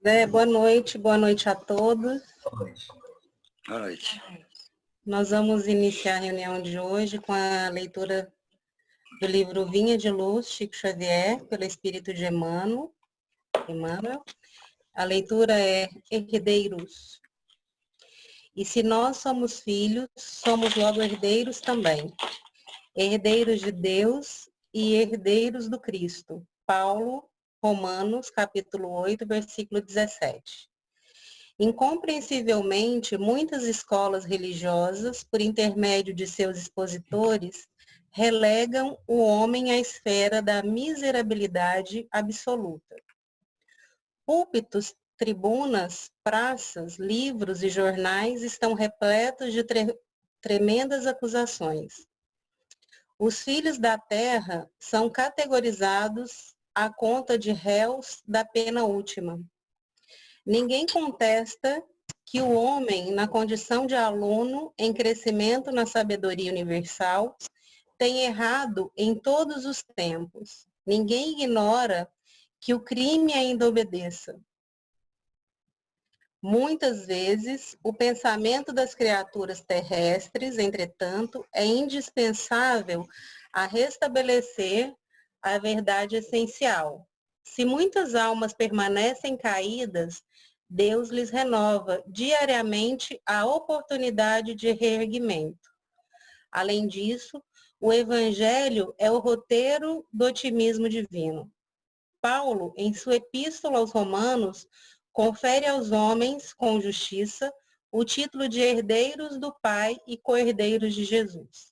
Boa noite a todos. Boa noite. Nós vamos iniciar a reunião de hoje com a leitura do livro Vinha de Luz, Chico Xavier, pelo Espírito de Emmanuel. A leitura é Herdeiros. E se nós somos filhos, somos logo herdeiros também. Herdeiros de Deus e herdeiros do Cristo. Paulo, Romanos, capítulo 8, versículo 17. Incompreensivelmente, muitas escolas religiosas, por intermédio de seus expositores, relegam o homem à esfera da miserabilidade absoluta. Púlpitos, tribunas, praças, livros e jornais estão repletos de tremendas acusações. Os filhos da terra são categorizados à conta de réus da pena última. Ninguém contesta que o homem, na condição de aluno em crescimento na sabedoria universal, tem errado em todos os tempos. Ninguém ignora que o crime ainda obedeça. Muitas vezes, o pensamento das criaturas terrestres, entretanto, é indispensável a restabelecer a verdade essencial. Se muitas almas permanecem caídas, Deus lhes renova diariamente a oportunidade de reerguimento. Além disso, o Evangelho é o roteiro do otimismo divino. Paulo, em sua epístola aos Romanos, confere aos homens, com justiça, o título de herdeiros do Pai e co-herdeiros de Jesus.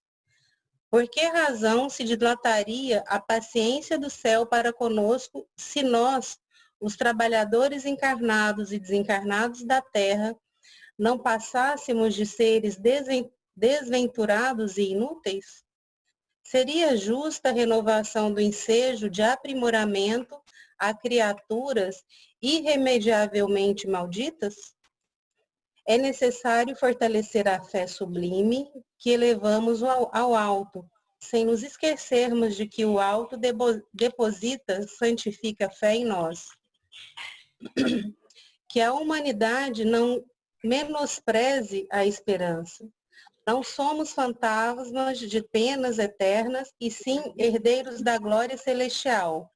Por que razão se dilataria a paciência do céu para conosco, se nós, os trabalhadores encarnados e desencarnados da terra, não passássemos de seres desventurados e inúteis? Seria justa a renovação do ensejo de aprimoramento a criaturas irremediavelmente malditas? É necessário fortalecer a fé sublime que elevamos ao alto, sem nos esquecermos de que o alto deposita, santifica fé em nós. Que a humanidade não menospreze a esperança. Não somos fantasmas de penas eternas, e sim herdeiros da glória celestial,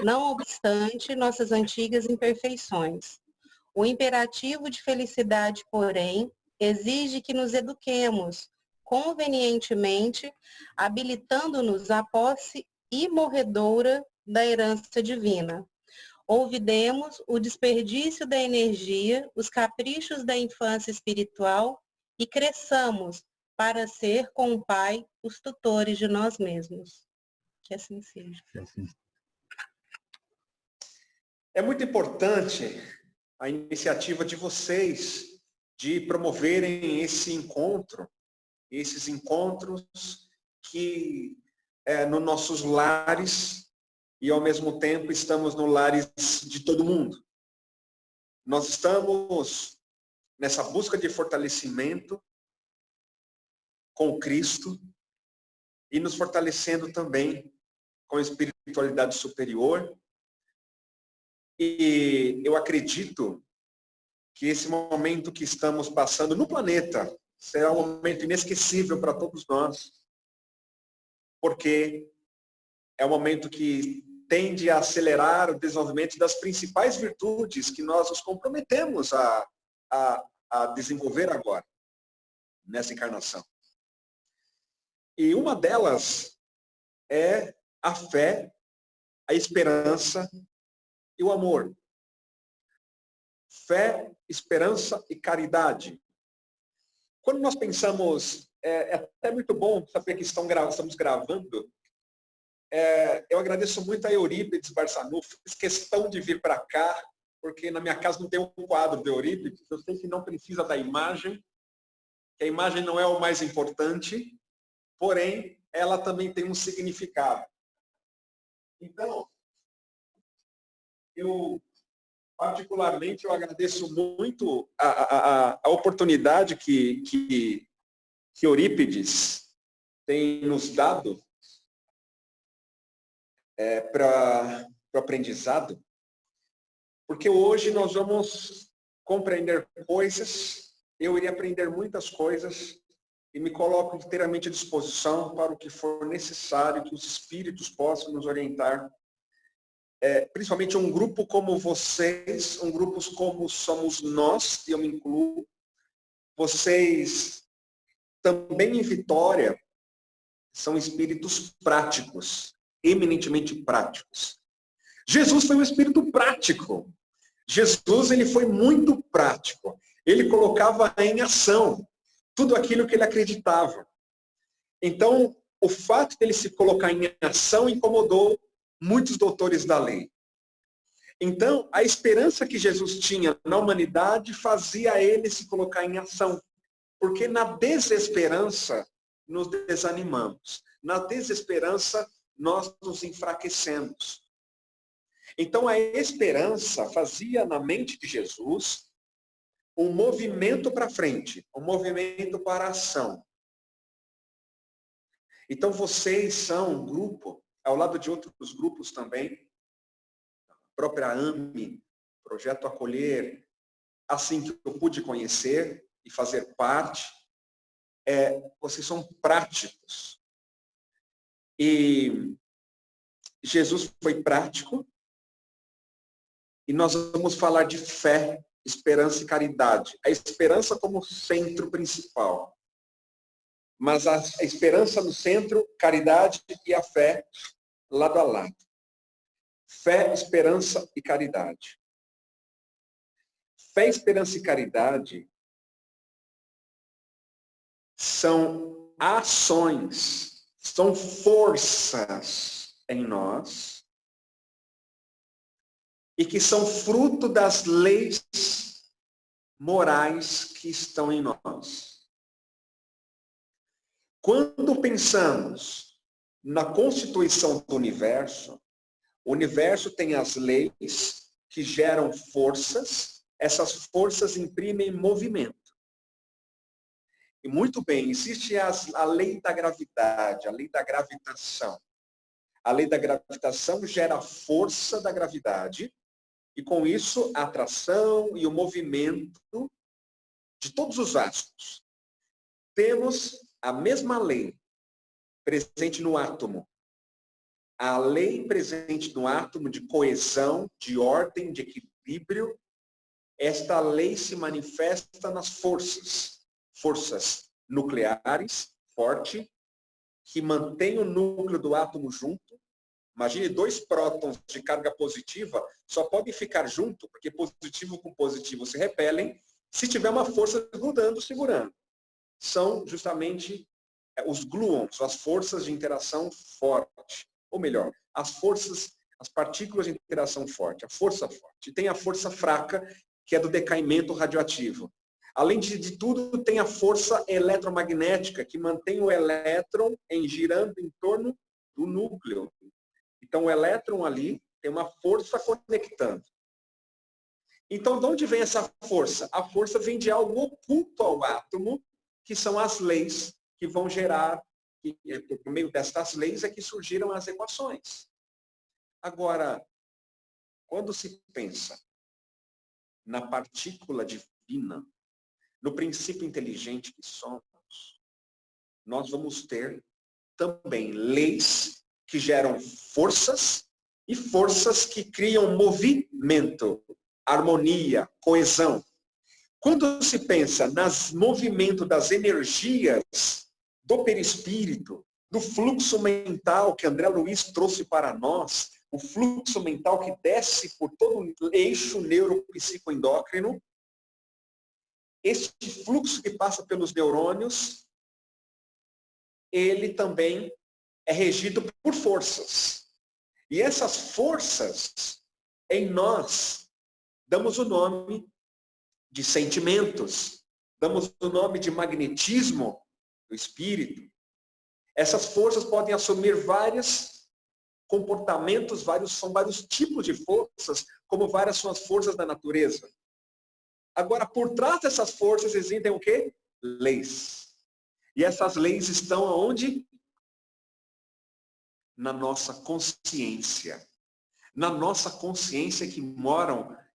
não obstante nossas antigas imperfeições. O imperativo de felicidade, porém, exige que nos eduquemos convenientemente, habilitando-nos à posse imorredoura da herança divina. Olvidemos o desperdício da energia, os caprichos da infância espiritual e cresçamos para ser com o Pai os tutores de nós mesmos. Que assim seja. É muito importante a iniciativa de vocês de promoverem esse encontro, esses encontros que nos nossos lares e ao mesmo tempo estamos no lares de todo mundo. Nós estamos nessa busca de fortalecimento com Cristo e nos fortalecendo também com a espiritualidade superior. E eu acredito que esse momento que estamos passando no planeta será um momento inesquecível para todos nós, porque é um momento que tende a acelerar o desenvolvimento das principais virtudes que nós nos comprometemos a desenvolver agora, nessa encarnação. E uma delas é a fé, a esperança e o amor. Fé, esperança e caridade. Quando nós pensamos, é até muito bom saber que estamos gravando. Eu agradeço muito a Eurípides Barçanufo, fiz questão de vir para cá, porque na minha casa não tem um quadro de Eurípides. Eu sei que não precisa da imagem, que a imagem não é o mais importante, porém, ela também tem um significado. Então, particularmente, eu agradeço muito a oportunidade que Eurípides tem nos dado para o aprendizado, porque hoje nós vamos compreender coisas, eu iria aprender muitas coisas, e me coloco inteiramente à disposição para o que for necessário, que os Espíritos possam nos orientar. Principalmente um grupo como vocês, um grupo como somos nós, e eu me incluo, vocês também em Vitória são espíritos práticos, eminentemente práticos. Jesus foi um espírito prático. Jesus, ele foi muito prático. Ele colocava em ação tudo aquilo que ele acreditava. Então, o fato dele se colocar em ação incomodou muitos doutores da lei. Então, a esperança que Jesus tinha na humanidade fazia ele se colocar em ação. Porque na desesperança, nos desanimamos. Na desesperança, nós nos enfraquecemos. Então, a esperança fazia na mente de Jesus um movimento para frente, um movimento para a ação. Então, vocês são um grupo, ao lado de outros grupos também, a própria AME, Projeto Acolher, assim que eu pude conhecer e fazer parte, vocês são práticos. E Jesus foi prático, e nós vamos falar de fé, esperança e caridade. A esperança como centro principal. Mas a esperança no centro, caridade e a fé lado a lado. Fé, esperança e caridade. Fé, esperança e caridade são ações, são forças em nós e que são fruto das leis morais que estão em nós. Quando pensamos na constituição do universo, o universo tem as leis que geram forças, essas forças imprimem movimento. E muito bem, existe a lei da gravidade, a lei da gravitação. A lei da gravitação gera a força da gravidade, e com isso a atração e o movimento de todos os astros. Temos a mesma lei presente no átomo. A lei presente no átomo de coesão, de ordem, de equilíbrio, esta lei se manifesta nas forças. Forças nucleares, forte, que mantém o núcleo do átomo junto. Imagine 2 prótons de carga positiva, só podem ficar junto, porque positivo com positivo se repelem, se tiver uma força grudando, segurando. São justamente os gluons, as forças de interação forte. Ou melhor, as partículas de interação forte, a força forte. E tem a força fraca, que é do decaimento radioativo. Além de tudo, tem a força eletromagnética, que mantém o elétron girando em torno do núcleo. Então, o elétron ali tem uma força conectando. Então, de onde vem essa força? A força vem de algo oculto ao átomo, que são as leis que vão gerar, e por meio destas leis é que surgiram as equações. Agora, quando se pensa na partícula divina, no princípio inteligente que somos, nós vamos ter também leis que geram forças e forças que criam movimento, harmonia, coesão. Quando se pensa nos movimentos das energias do perispírito, do fluxo mental que André Luiz trouxe para nós, o fluxo mental que desce por todo o eixo neuropsicoendócrino, este fluxo que passa pelos neurônios, ele também é regido por forças. E essas forças, em nós, damos o nome de sentimentos, damos o nome de magnetismo do espírito. Essas forças podem assumir vários comportamentos, são vários tipos de forças, como várias são as forças da natureza. Agora, por trás dessas forças existem o quê? Leis. E essas leis estão aonde? Na nossa consciência. Na nossa consciência que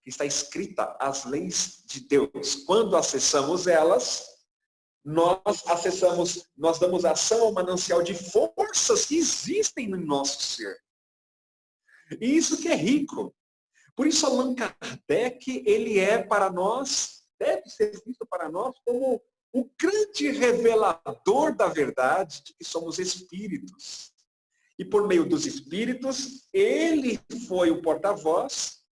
está escrita as leis de Deus. Quando acessamos elas, nós damos ação ao manancial de forças que existem no nosso ser. E isso que é rico. Por isso Allan Kardec, ele é para nós, deve ser visto para nós como o grande revelador da verdade de que somos espíritos. E por meio dos espíritos, ele foi o porta-voz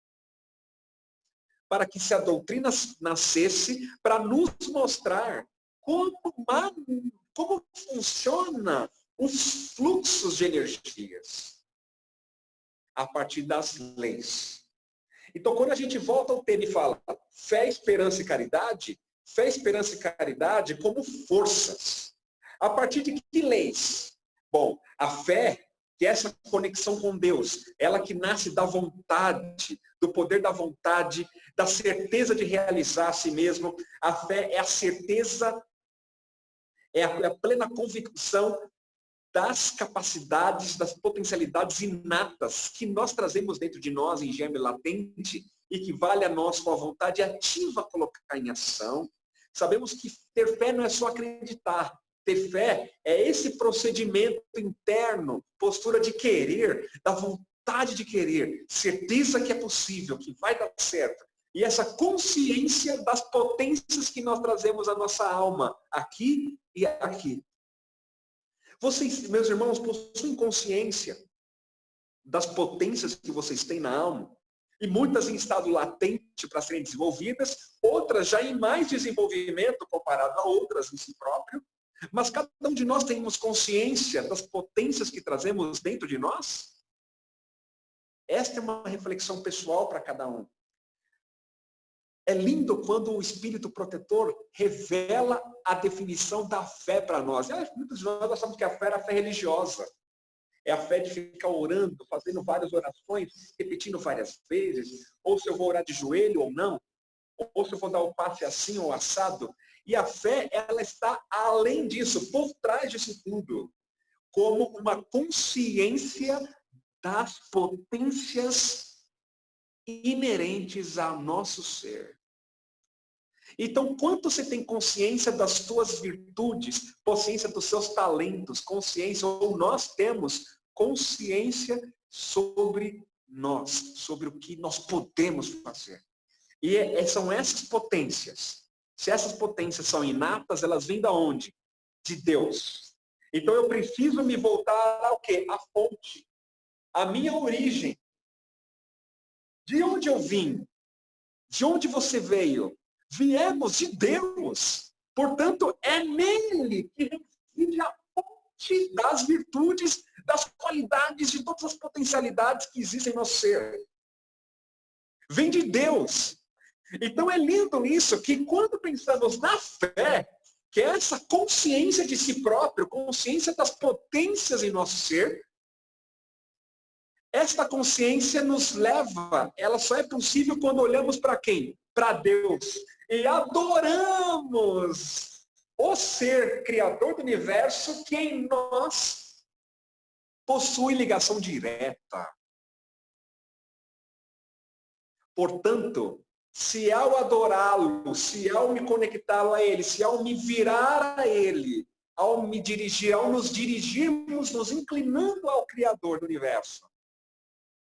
para que se a doutrina nascesse, para nos mostrar como funciona os fluxos de energias a partir das leis. Então, quando a gente volta ao tema e fala fé, esperança e caridade como forças. A partir de que leis? Bom, a fé, que é essa conexão com Deus, ela que nasce da vontade, do poder da vontade, da certeza de realizar a si mesmo. A fé é a certeza, é a plena convicção das capacidades, das potencialidades inatas que nós trazemos dentro de nós em germe latente e que vale a nós com a vontade ativa colocar em ação. Sabemos que ter fé não é só acreditar. Ter fé é esse procedimento interno, postura de querer, da vontade de querer, certeza que é possível, que vai dar certo. E essa consciência das potências que nós trazemos à nossa alma, aqui e aqui. Vocês, meus irmãos, possuem consciência das potências que vocês têm na alma? E muitas em estado latente para serem desenvolvidas, outras já em mais desenvolvimento comparado a outras em si próprio. Mas cada um de nós temos consciência das potências que trazemos dentro de nós? Esta é uma reflexão pessoal para cada um. É lindo quando o Espírito Protetor revela a definição da fé para nós. Muitos de nós achamos que a fé era a fé religiosa. É a fé de ficar orando, fazendo várias orações, repetindo várias vezes, ou se eu vou orar de joelho ou não, ou se eu vou dar o passe assim ou assado. E a fé, ela está além disso, por trás disso tudo, como uma consciência das potências inerentes ao nosso ser. Então, quanto você tem consciência das tuas virtudes, consciência dos seus talentos, consciência, ou nós temos consciência sobre nós, sobre o que nós podemos fazer. E são essas potências. Se essas potências são inatas, elas vêm da onde? De Deus. Então eu preciso me voltar ao quê? À fonte. A minha origem. De onde eu vim? De onde você veio? Viemos de Deus. Portanto, é nele que reside a fonte das virtudes, das qualidades, de todas as potencialidades que existem no nosso ser. Vem de Deus. Então é lindo isso, que quando pensamos na fé, que é essa consciência de si próprio, consciência das potências em nosso ser, esta consciência nos leva, ela só é possível quando olhamos para quem? Para Deus. E adoramos o ser criador do universo que em nós possui ligação direta. Portanto, se ao adorá-lo, se ao me conectá-lo a ele, se ao me virar a ele, ao me dirigir, ao nos dirigirmos, nos inclinando ao Criador do universo,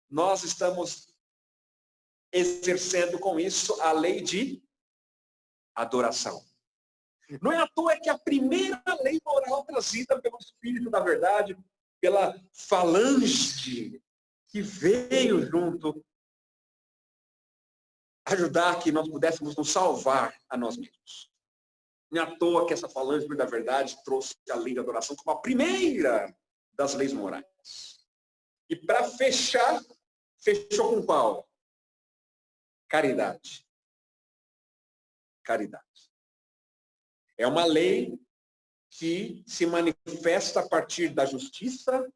nós estamos exercendo com isso a lei de adoração. Não é à toa que a primeira lei moral trazida pelo Espírito da Verdade, pela falange que veio junto, ajudar que nós pudéssemos nos salvar a nós mesmos. Não é à toa que essa falange da verdade trouxe a lei da adoração como a primeira das leis morais. E para fechar, fechou com qual? Caridade. Caridade. É uma lei que se manifesta a partir da justiça,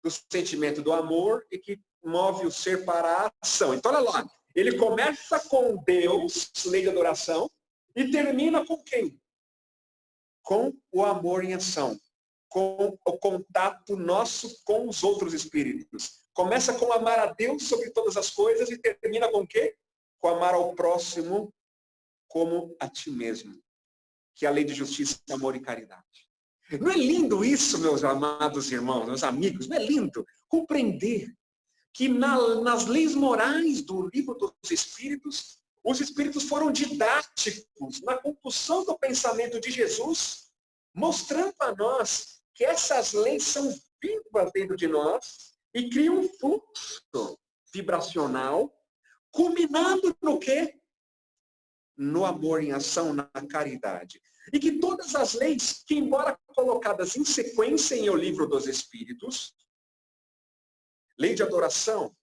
do sentimento do amor e que move o ser para a ação. Então, olha lá. Ele começa com Deus, lei de adoração, e termina com quem? Com o amor em ação. Com o contato nosso com os outros espíritos. Começa com amar a Deus sobre todas as coisas e termina com o quê? com amar ao próximo como a ti mesmo, que é a lei de justiça, amor e caridade. Não é lindo isso, meus amados irmãos, meus amigos? Não é lindo compreender que nas leis morais do livro dos Espíritos, os Espíritos foram didáticos na compulsão do pensamento de Jesus, mostrando a nós que essas leis são vivas dentro de nós e criam um fluxo vibracional, culminando no quê? No amor em ação, na caridade. E que todas as leis, que embora colocadas em sequência em O Livro dos Espíritos, lei de adoração,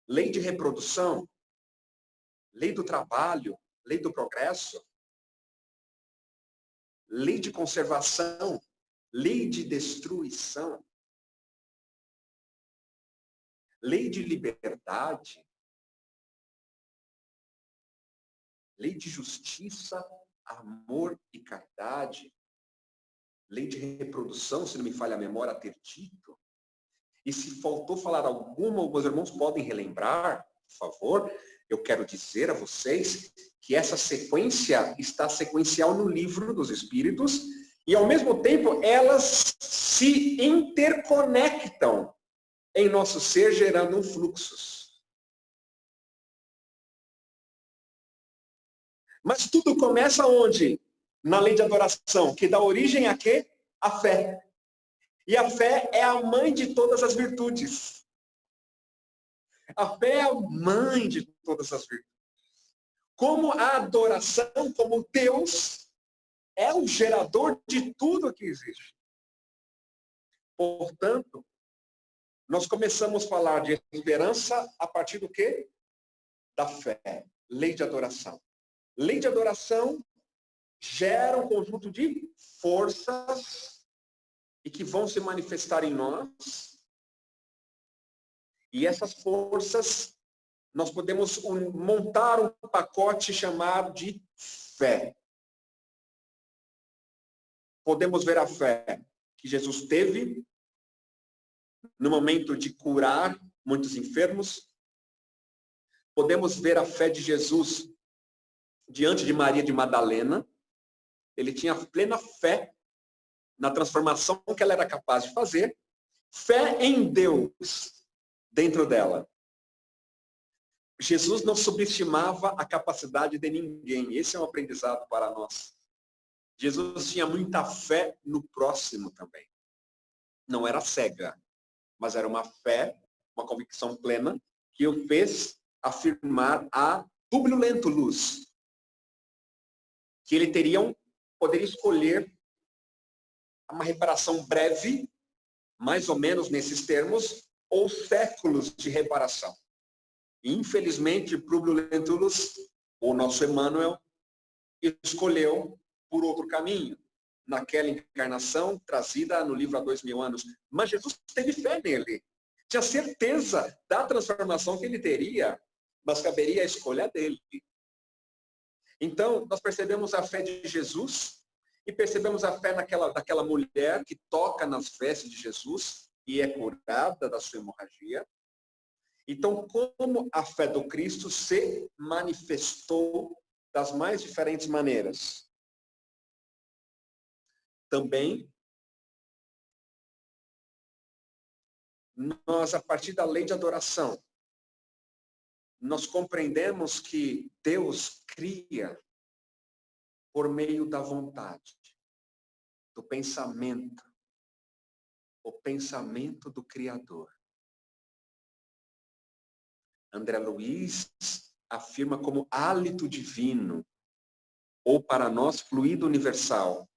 lei de reprodução, lei do trabalho, lei do progresso, lei de conservação, lei de destruição, lei de liberdade, lei de justiça, amor e caridade, lei de reprodução, se não me falha a memória, ter dito. E se faltou falar alguma, meus irmãos podem relembrar, por favor. Eu quero dizer a vocês que essa sequência está sequencial no Livro dos Espíritos e, ao mesmo tempo, elas se interconectam em nosso ser, gerando fluxos. Mas tudo começa onde? Na lei de adoração, que dá origem a quê? A fé. E a fé é a mãe de todas as virtudes. A fé é a mãe de todas as virtudes. Como a adoração, como Deus, é o gerador de tudo que existe. Portanto, nós começamos a falar de esperança a partir do quê? Da fé. Lei de adoração. Lei de adoração gera um conjunto de forças e que vão se manifestar em nós. E essas forças, nós podemos montar um pacote chamado de fé. Podemos ver a fé que Jesus teve no momento de curar muitos enfermos. Podemos ver a fé de Jesus diante de Maria de Madalena. Ele tinha plena fé na transformação que ela era capaz de fazer. Fé em Deus dentro dela. Jesus não subestimava a capacidade de ninguém. Esse é um aprendizado para nós. Jesus tinha muita fé no próximo também. Não era cega, mas era uma fé, uma convicção plena, que o fez afirmar a Públio Lentulus, que ele poderia escolher uma reparação breve, mais ou menos nesses termos, ou séculos de reparação. Infelizmente, Públio Lentulus, o nosso Emmanuel, escolheu por outro caminho, naquela encarnação trazida no livro há 2000 anos. Mas Jesus teve fé nele. Tinha certeza da transformação que ele teria, mas caberia a escolha dele. Então, nós percebemos a fé de Jesus e percebemos a fé daquela mulher que toca nas vestes de Jesus e é curada da sua hemorragia. Então, como a fé do Cristo se manifestou das mais diferentes maneiras? Também, nós, a partir da lei de adoração, nós compreendemos que Deus cria por meio da vontade, do pensamento, o pensamento do Criador. André Luiz afirma como hálito divino, ou para nós, fluido universal,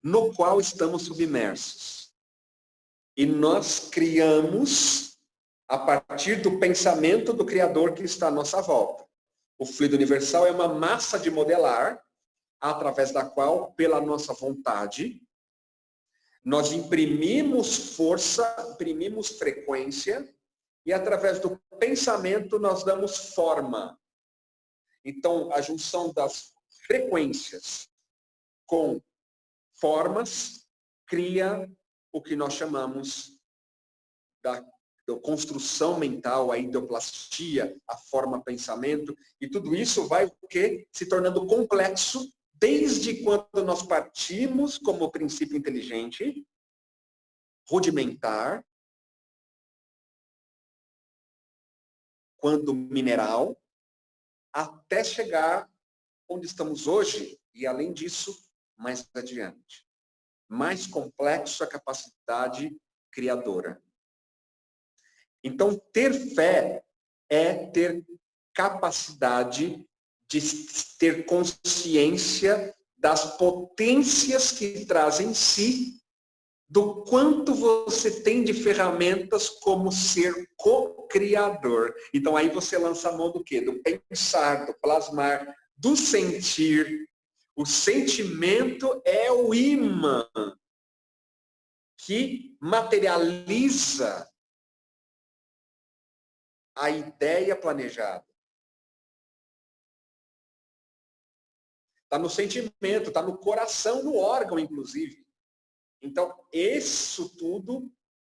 no qual estamos submersos. E nós criamos a partir do pensamento do Criador que está à nossa volta. O fluido universal é uma massa de modelar, através da qual, pela nossa vontade, nós imprimimos força, imprimimos frequência, e através do pensamento nós damos forma. Então, a junção das frequências com formas cria o que nós chamamos construção mental, a ideoplastia, a forma pensamento, e tudo isso vai o quê? Se tornando complexo desde quando nós partimos como princípio inteligente, rudimentar, quando mineral, até chegar onde estamos hoje, e além disso, mais adiante. Mais complexo a capacidade criadora. Então, ter fé é ter capacidade de ter consciência das potências que trazem em si, do quanto você tem de ferramentas como ser co-criador. Então, aí você lança a mão do quê? Do pensar, do plasmar, do sentir. O sentimento é o imã que materializa a ideia planejada. Está no sentimento, está no coração, no órgão, inclusive. Então, isso tudo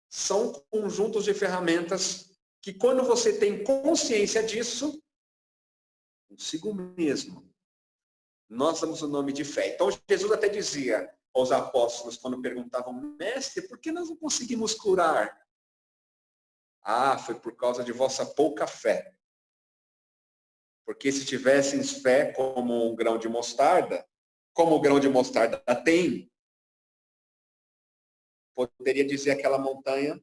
são conjuntos de ferramentas que, quando você tem consciência disso, consigo mesmo, nós damos o nome de fé. Então, Jesus até dizia aos apóstolos, quando perguntavam, mestre, por que nós não conseguimos curar? Ah, foi por causa de vossa pouca fé. Porque se tivessem fé como um grão de mostarda, como o grão de mostarda tem, poderia dizer aquela montanha.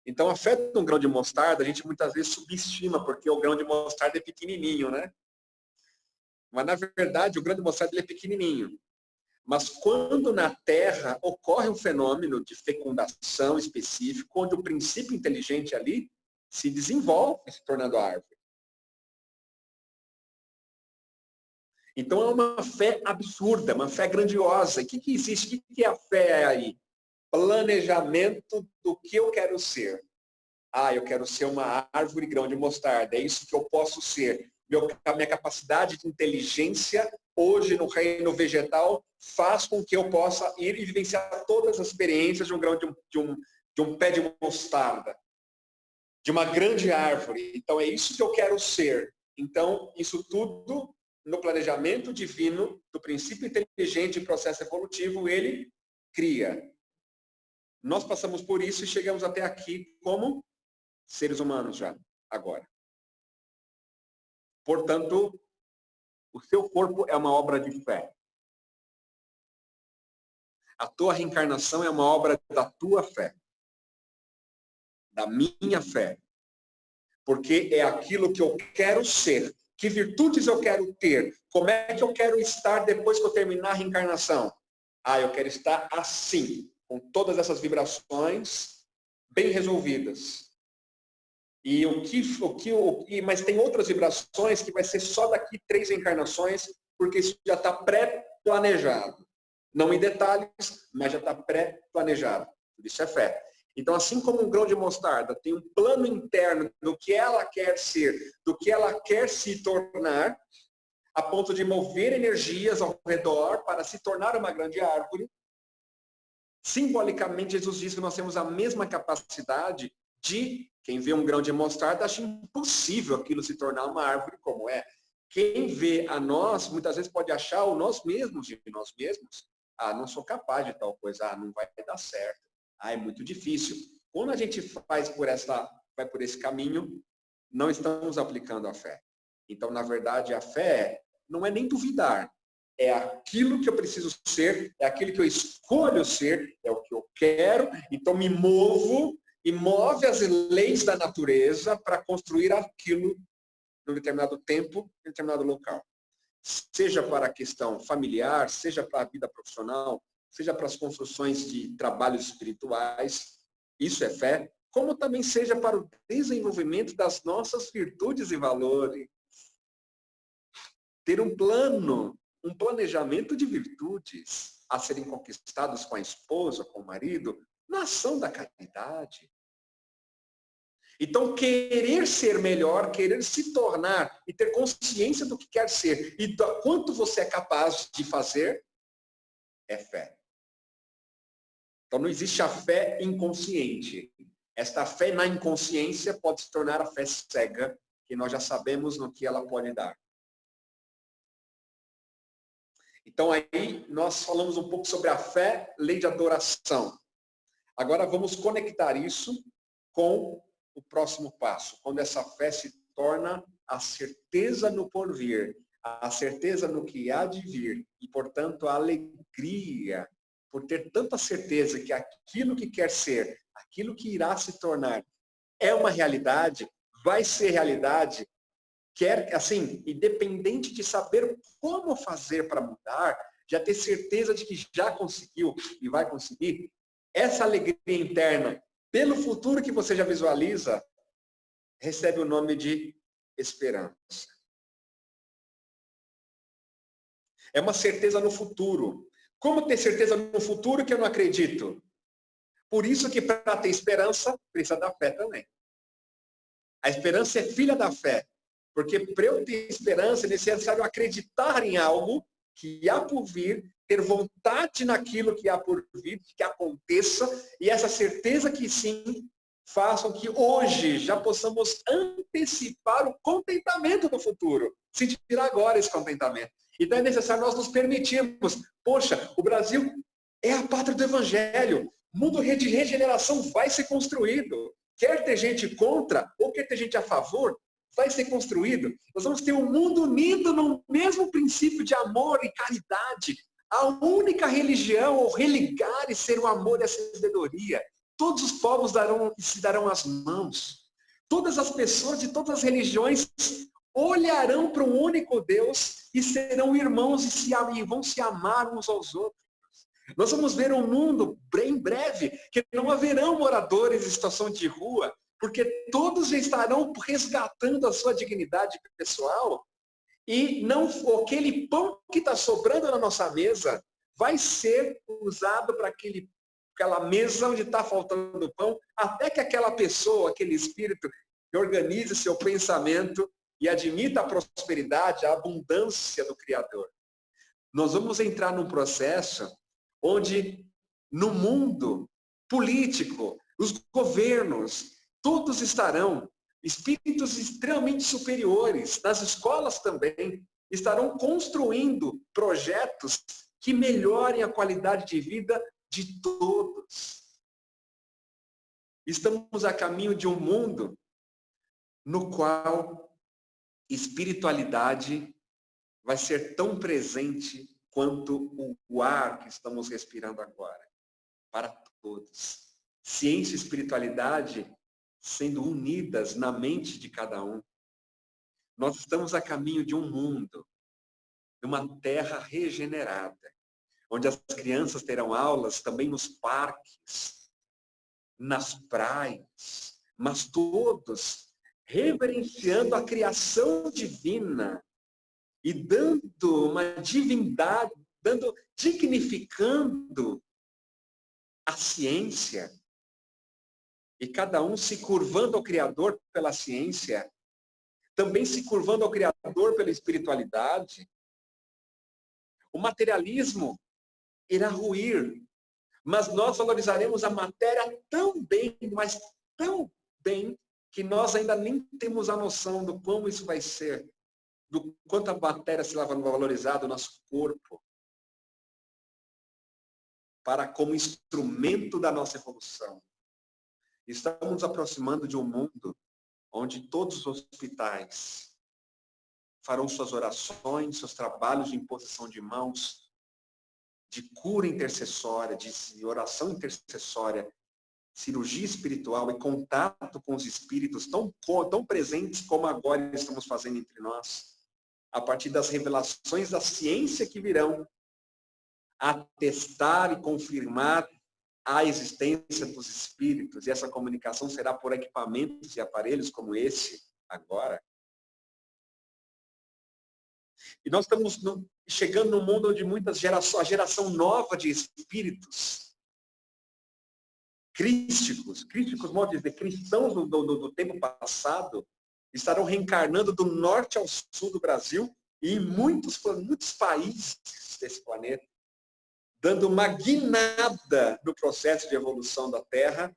Então, a fé de um grão de mostarda, a gente muitas vezes subestima, porque o grão de mostarda é pequenininho, né? Mas, na verdade, o grão de mostarda ele é pequenininho. Mas quando na Terra ocorre um fenômeno de fecundação específico, onde o princípio inteligente ali se desenvolve, se tornando árvore. Então é uma fé absurda, uma fé grandiosa. O que existe? O que é a fé aí? Planejamento do que eu quero ser. Ah, eu quero ser uma árvore grão de mostarda. É isso que eu posso ser. Minha capacidade de inteligência hoje no reino vegetal faz com que eu possa ir e vivenciar todas as experiências de um grão de um pé de mostarda, de uma grande árvore. Então é isso que eu quero ser. Então isso tudo no planejamento divino do princípio inteligente e processo evolutivo ele cria. Nós passamos por isso e chegamos até aqui como seres humanos já agora. Portanto, o seu corpo é uma obra de fé. A tua reencarnação é uma obra da tua fé. Da minha fé. Porque é aquilo que eu quero ser. Que virtudes eu quero ter? Como é que eu quero estar depois que eu terminar a reencarnação? Ah, eu quero estar assim, com todas essas vibrações bem resolvidas. Mas tem outras vibrações que vai ser só daqui 3 reencarnações, porque isso já está pré-planejado. Não em detalhes, mas já está pré-planejado. Isso é fé. Então, assim como um grão de mostarda tem um plano interno do que ela quer ser, do que ela quer se tornar, a ponto de mover energias ao redor para se tornar uma grande árvore, simbolicamente, Jesus diz que nós temos a mesma capacidade de, quem vê um grão de mostarda, acha impossível aquilo se tornar uma árvore como é. Quem vê a nós, muitas vezes pode achar o nós mesmos de nós mesmos. Ah, não sou capaz de tal coisa, ah, não vai dar certo. Ah, é muito difícil. Quando a gente vai por esse caminho, não estamos aplicando a fé. Então, na verdade, a fé não é nem duvidar. É aquilo que eu preciso ser, é aquilo que eu escolho ser, é o que eu quero, então me movo e move as leis da natureza para construir aquilo num determinado tempo, em determinado local. Seja para a questão familiar, seja para a vida profissional, seja para as construções de trabalhos espirituais, isso é fé, como também seja para o desenvolvimento das nossas virtudes e valores. Ter um plano, um planejamento de virtudes a serem conquistados com a esposa, com o marido, na ação da caridade. Então, querer ser melhor, querer se tornar e ter consciência do que quer ser e do quanto você é capaz de fazer, é fé. Então, não existe a fé inconsciente. Esta fé na inconsciência pode se tornar a fé cega, que nós já sabemos no que ela pode dar. Então aí nós falamos um pouco sobre a fé, lei de adoração. Agora vamos conectar isso com o próximo passo, quando essa fé se torna a certeza no porvir, a certeza no que há de vir e, portanto, a alegria por ter tanta certeza que aquilo que quer ser, aquilo que irá se tornar é uma realidade, vai ser realidade, quer assim, independente de saber como fazer para mudar, já ter certeza de que já conseguiu e vai conseguir, essa alegria interna, pelo futuro que você já visualiza, recebe o nome de esperança. É uma certeza no futuro. Como ter certeza no futuro que eu não acredito? Por isso que para ter esperança, precisa da fé também. A esperança é filha da fé. Porque para eu ter esperança, é necessário acreditar em algo que há por vir, ter vontade naquilo que há por vir, que aconteça, e essa certeza que sim, façam que hoje já possamos antecipar o contentamento do futuro. Sentir agora esse contentamento. Então é necessário nós nos permitirmos. Poxa, o Brasil é a pátria do Evangelho. O mundo de regeneração vai ser construído. Quer ter gente contra ou quer ter gente a favor, vai ser construído. Nós vamos ter um mundo unido no mesmo princípio de amor e caridade. A única religião ou religar e ser o amor e a sabedoria. Todos os povos se darão as mãos. Todas as pessoas de todas as religiões olharão para um único Deus e serão irmãos e vão se amar uns aos outros. Nós vamos ver um mundo em breve que não haverão moradores em situação de rua, porque todos já estarão resgatando a sua dignidade pessoal e não aquele pão que está sobrando na nossa mesa vai ser usado para aquela mesa onde está faltando pão, até que aquela pessoa, aquele espírito, organize seu pensamento e admita a prosperidade, a abundância do Criador. Nós vamos entrar num processo onde no mundo político, os governos, todos estarão, espíritos extremamente superiores, nas escolas também, estarão construindo projetos que melhorem a qualidade de vida de todos. Estamos a caminho de um mundo no qual espiritualidade vai ser tão presente quanto o ar que estamos respirando agora, para todos. Ciência e espiritualidade sendo unidas na mente de cada um. Nós estamos a caminho de um mundo, de uma terra regenerada, onde as crianças terão aulas também nos parques, nas praias, mas todos reverenciando a criação divina e dando uma divindade, dignificando a ciência, e cada um se curvando ao Criador pela ciência, também se curvando ao Criador pela espiritualidade. O materialismo irá ruir, mas nós valorizaremos a matéria tão bem, mas tão bem, que nós ainda nem temos a noção do como isso vai ser, do quanto a matéria se vai valorizar do nosso corpo, para como instrumento da nossa evolução. Estamos nos aproximando de um mundo onde todos os hospitais farão suas orações, seus trabalhos de imposição de mãos, de cura intercessória, de oração intercessória, cirurgia espiritual e contato com os espíritos tão presentes como agora estamos fazendo entre nós, a partir das revelações da ciência que virão atestar e confirmar a existência dos espíritos, e essa comunicação será por equipamentos e aparelhos como esse agora. E nós estamos chegando num mundo onde muitas gerações, a geração nova de espíritos crísticos, modo de dizer, cristãos do tempo passado, estarão reencarnando do norte ao sul do Brasil e em muitos países desse planeta, dando uma guinada no processo de evolução da Terra,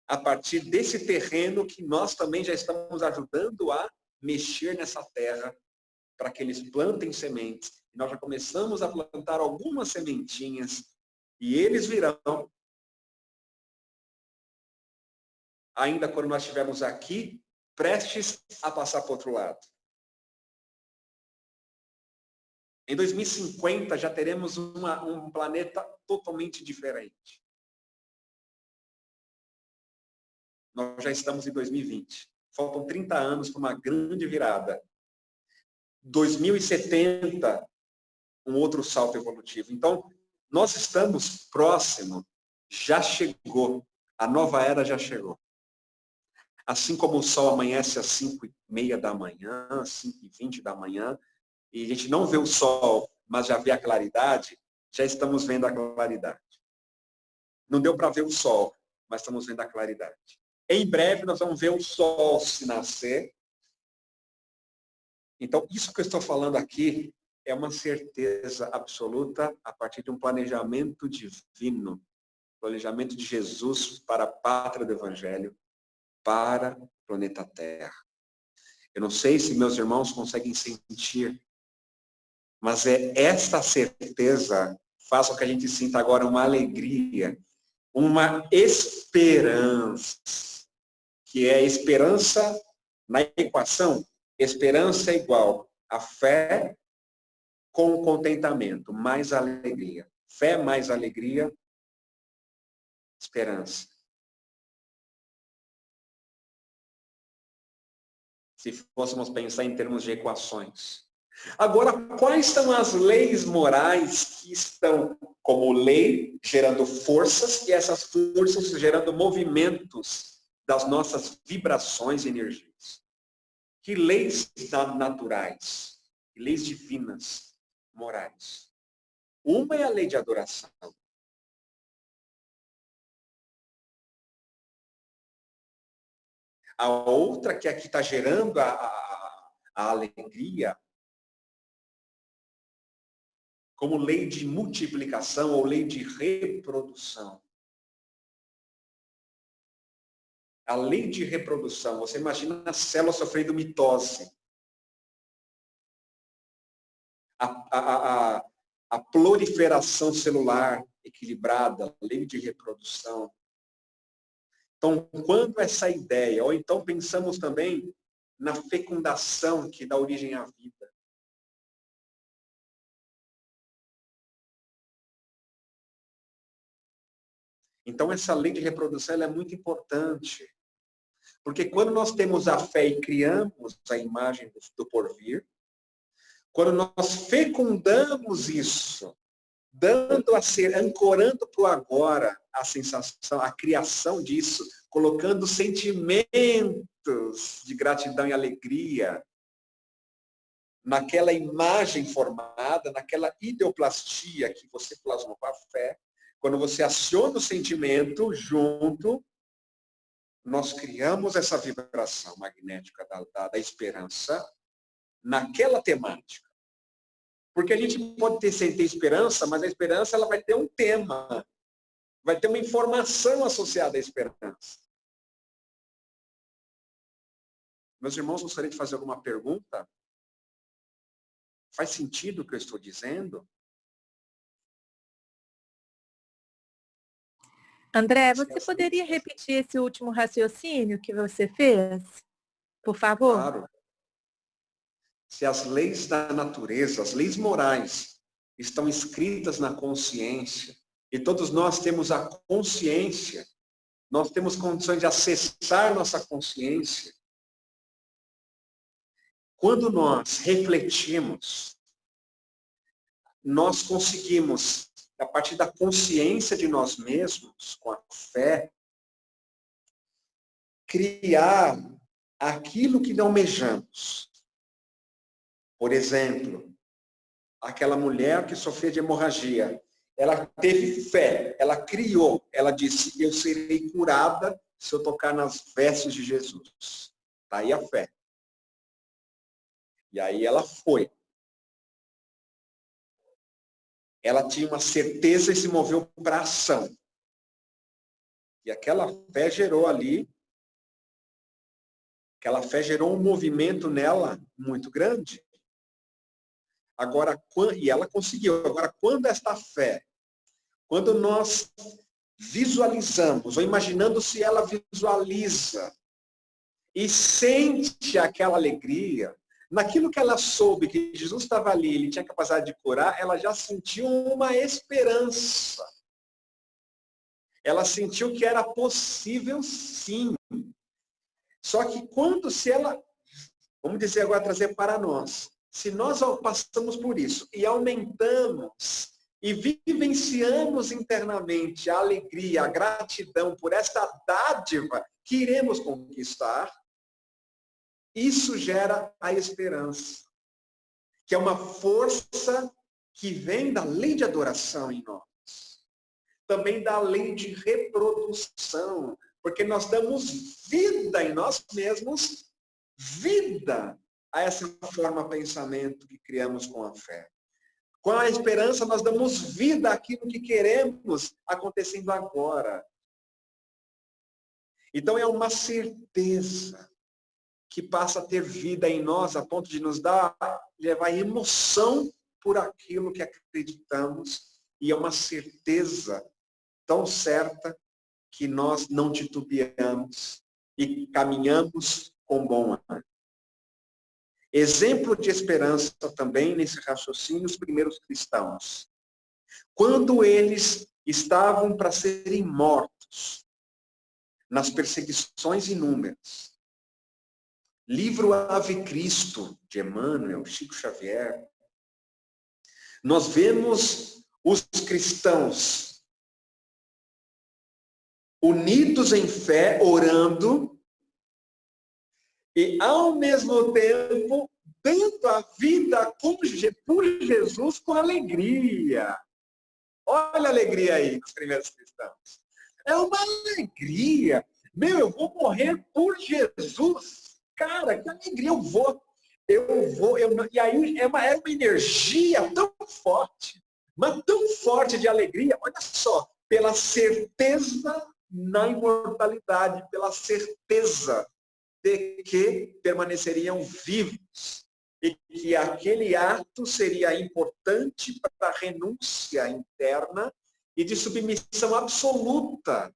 a partir desse terreno que nós também já estamos ajudando a mexer nessa terra, para que eles plantem sementes. Nós já começamos a plantar algumas sementinhas, e eles virão, ainda quando nós estivermos aqui, prestes a passar para o outro lado. Em 2050 já teremos um planeta totalmente diferente. Nós já estamos em 2020. Faltam 30 anos para uma grande virada. 2070, um outro salto evolutivo. Então, nós estamos próximo, já chegou. A nova era já chegou. Assim como o sol amanhece às 5:30 da manhã, 5:20 da manhã, e a gente não vê o sol, mas já vê a claridade, já estamos vendo a claridade. Não deu para ver o sol, mas estamos vendo a claridade. Em breve nós vamos ver o sol se nascer. Então, isso que eu estou falando aqui é uma certeza absoluta a partir de um planejamento divino, planejamento de Jesus para a pátria do Evangelho, para o planeta Terra. Eu não sei se meus irmãos conseguem sentir, mas é esta certeza faz com que a gente sinta agora uma alegria, uma esperança, que é esperança na equação. Esperança é igual a fé com contentamento, mais alegria. Fé mais alegria, esperança. Se fôssemos pensar em termos de equações. Agora, quais são as leis morais que estão como lei gerando forças e essas forças gerando movimentos das nossas vibrações e energias? Que leis naturais, leis divinas, morais? Uma é a lei de adoração. A outra, que aqui está gerando a alegria, como lei de multiplicação ou lei de reprodução. A lei de reprodução, você imagina a célula sofrendo mitose. A proliferação celular equilibrada, lei de reprodução. Então, quando essa ideia, ou então pensamos também na fecundação que dá origem à vida. Então, essa lei de reprodução ela é muito importante. Porque quando nós temos a fé e criamos a imagem do porvir, quando nós fecundamos isso, dando a ser, ancorando para o agora a sensação, a criação disso, colocando sentimentos de gratidão e alegria naquela imagem formada, naquela ideoplastia que você plasmou com a fé, quando você aciona o sentimento junto, nós criamos essa vibração magnética da esperança naquela temática. Porque a gente pode ter esperança, mas a esperança ela vai ter um tema, vai ter uma informação associada à esperança. Meus irmãos, gostaria de fazer alguma pergunta? Faz sentido o que eu estou dizendo? André, você poderia repetir esse último raciocínio que você fez? Por favor? Claro. Se as leis da natureza, as leis morais, estão escritas na consciência, e todos nós temos a consciência, nós temos condições de acessar nossa consciência. Quando nós refletimos, nós conseguimos, a partir da consciência de nós mesmos, com a fé, criar aquilo que não almejamos. Por exemplo, aquela mulher que sofria de hemorragia, ela teve fé, ela criou, ela disse, eu serei curada se eu tocar nas vestes de Jesus. Está aí a fé. E aí ela foi. Ela tinha uma certeza e se moveu para a ação. E aquela fé gerou ali, aquela fé gerou um movimento nela muito grande. Agora, e ela conseguiu. Agora, quando esta fé, quando nós visualizamos, ou imaginando se ela visualiza e sente aquela alegria, naquilo que ela soube que Jesus estava ali, ele tinha capacidade de curar, ela já sentiu uma esperança. Ela sentiu que era possível sim. Só que quando, se ela, vamos dizer agora, trazer para nós, se nós passamos por isso e aumentamos e vivenciamos internamente a alegria, a gratidão por esta dádiva que iremos conquistar, isso gera a esperança, que é uma força que vem da lei de adoração em nós. Também da lei de reprodução, porque nós damos vida em nós mesmos, vida a essa forma de pensamento que criamos com a fé. Com a esperança, nós damos vida àquilo que queremos acontecendo agora. Então, é uma certeza que passa a ter vida em nós, a ponto de nos levar emoção por aquilo que acreditamos, e é uma certeza tão certa que nós não titubeamos e caminhamos com bom ânimo. Exemplo de esperança também nesse raciocínio, os primeiros cristãos. Quando eles estavam para serem mortos, nas perseguições inúmeras, livro Ave Cristo, de Emmanuel, Chico Xavier, nós vemos os cristãos unidos em fé, orando, e ao mesmo tempo dando a vida por Jesus com alegria. Olha a alegria aí dos primeiros cristãos. É uma alegria. Meu, eu vou morrer por Jesus. Cara, que alegria, eu vou. E aí é uma energia tão forte, mas tão forte de alegria, olha só, pela certeza na imortalidade, pela certeza de que permaneceriam vivos e que aquele ato seria importante para a renúncia interna e de submissão absoluta,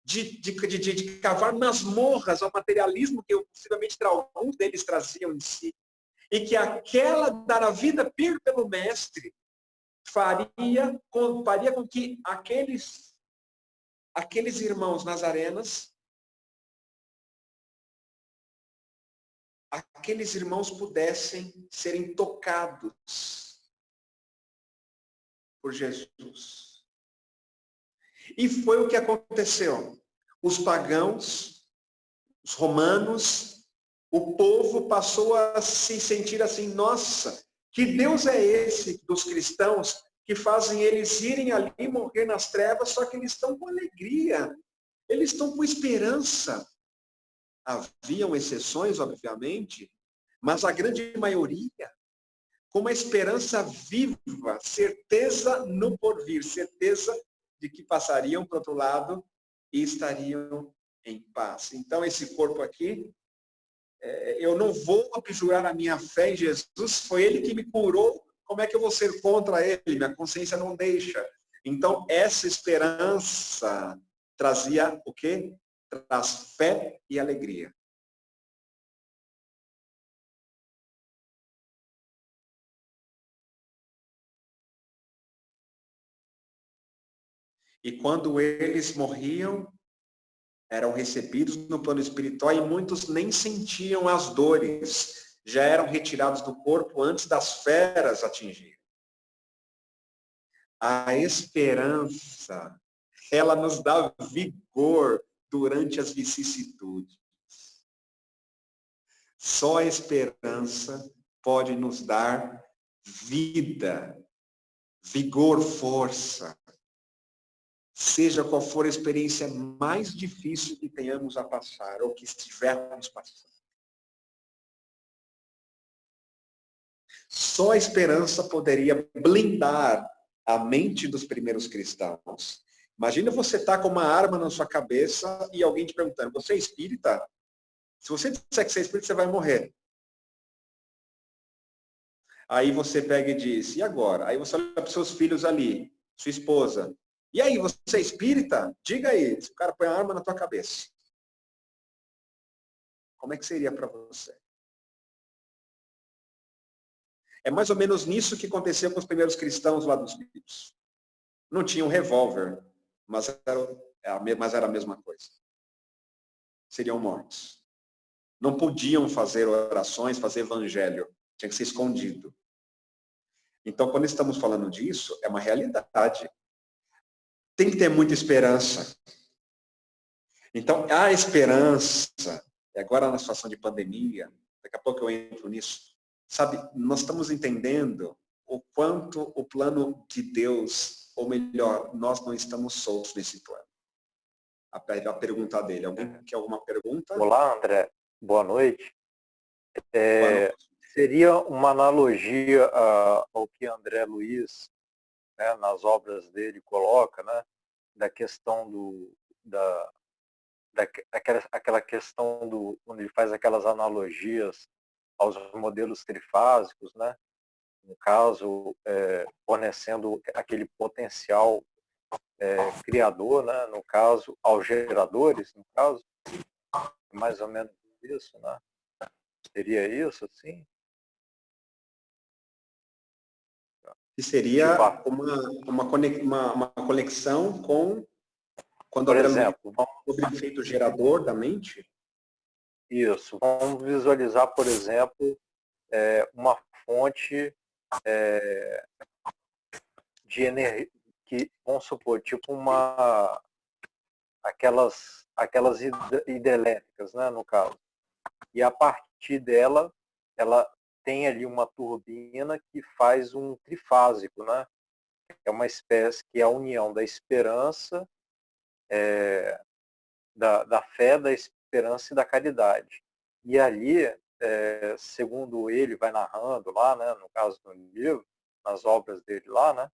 de cavar masmorras ao materialismo que possivelmente alguns deles traziam em si, e que aquela dar a vida pelo mestre faria com que aqueles irmãos nazarenas, aqueles irmãos pudessem serem tocados por Jesus. E foi o que aconteceu. Os pagãos, os romanos, o povo passou a se sentir assim, nossa, que Deus é esse dos cristãos que fazem eles irem ali morrer nas trevas, só que eles estão com alegria, eles estão com esperança. Haviam exceções, obviamente, mas a grande maioria, com uma esperança viva, certeza no porvir, certeza de que passariam para o outro lado e estariam em paz. Então, esse corpo aqui, eu não vou abjurar a minha fé em Jesus, foi Ele que me curou, como é que eu vou ser contra Ele? Minha consciência não deixa. Então, essa esperança trazia o quê? Traz fé e alegria. E quando eles morriam, eram recebidos no plano espiritual e muitos nem sentiam as dores. Já eram retirados do corpo antes das feras atingirem. A esperança, ela nos dá vigor durante as vicissitudes. Só a esperança pode nos dar vida, vigor, força. Seja qual for a experiência mais difícil que tenhamos a passar, ou que estivermos passando. Só a esperança poderia blindar a mente dos primeiros cristãos Imagina você estar com uma arma na sua cabeça e alguém te perguntando, você é espírita? Se você disser que você é espírita, você vai morrer. Aí você pega e diz, e agora? Aí você olha para os seus filhos ali, sua esposa. E aí, você é espírita? Diga aí, se o cara põe a arma na tua cabeça. Como é que seria para você? É mais ou menos nisso que aconteceu com os primeiros cristãos lá dos livros. Não tinha um revólver, mas era a mesma coisa. Seriam mortos. Não podiam fazer orações, fazer evangelho. Tinha que ser escondido. Então, quando estamos falando disso, é uma realidade. Tem que ter muita esperança. Então, a esperança, e agora na situação de pandemia, daqui a pouco eu entro nisso, sabe, nós estamos entendendo o quanto o plano de Deus, ou melhor, nós não estamos soltos nesse plano. A pergunta dele, alguém quer alguma pergunta? Olá, André. Boa noite. Boa noite. Seria uma analogia ao que André Luiz, né, nas obras dele, coloca, né, da questão aquela questão onde ele faz aquelas analogias aos modelos trifásicos, né, no caso, fornecendo aquele potencial criador, né, no caso, aos geradores, no caso, mais ou menos isso, né? Seria isso, assim? Que seria uma conexão com, quando por André exemplo, sobre o efeito gerador da mente? Isso. Vamos visualizar, por exemplo, uma fonte de energia, que, vamos supor, tipo aquelas hidrelétricas, né, no caso. E a partir dela, ela tem ali uma turbina que faz um trifásico, né? É uma espécie que é a união da esperança, da fé, da esperança e da caridade. E ali, segundo ele vai narrando lá, né, no caso do livro, nas obras dele lá, né,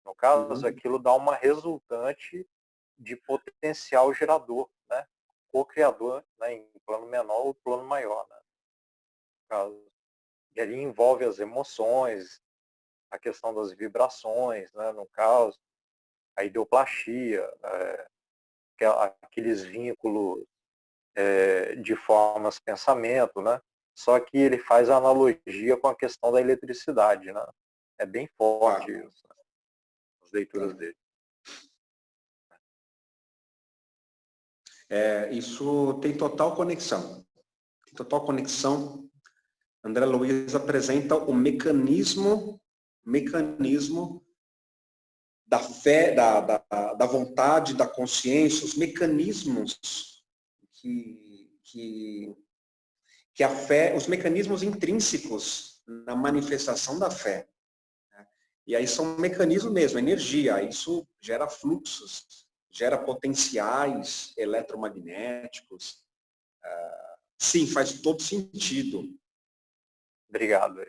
no caso, aquilo dá uma resultante de potencial gerador, né, co-criador, né, em plano menor ou plano maior, né, no caso. E ali envolve as emoções, a questão das vibrações, né, no caso, a ideoplastia, aqueles vínculos de formas pensamento, né? Só que ele faz a analogia com a questão da eletricidade, né? É bem forte isso, né? As leituras dele. Isso tem total conexão. Tem total conexão. André Luiz apresenta o mecanismo da fé, da vontade, da consciência, os mecanismos que a fé, os mecanismos intrínsecos na manifestação da fé. E aí são mecanismos mesmo, energia, isso gera fluxos, gera potenciais eletromagnéticos. Sim, faz todo sentido. Obrigado.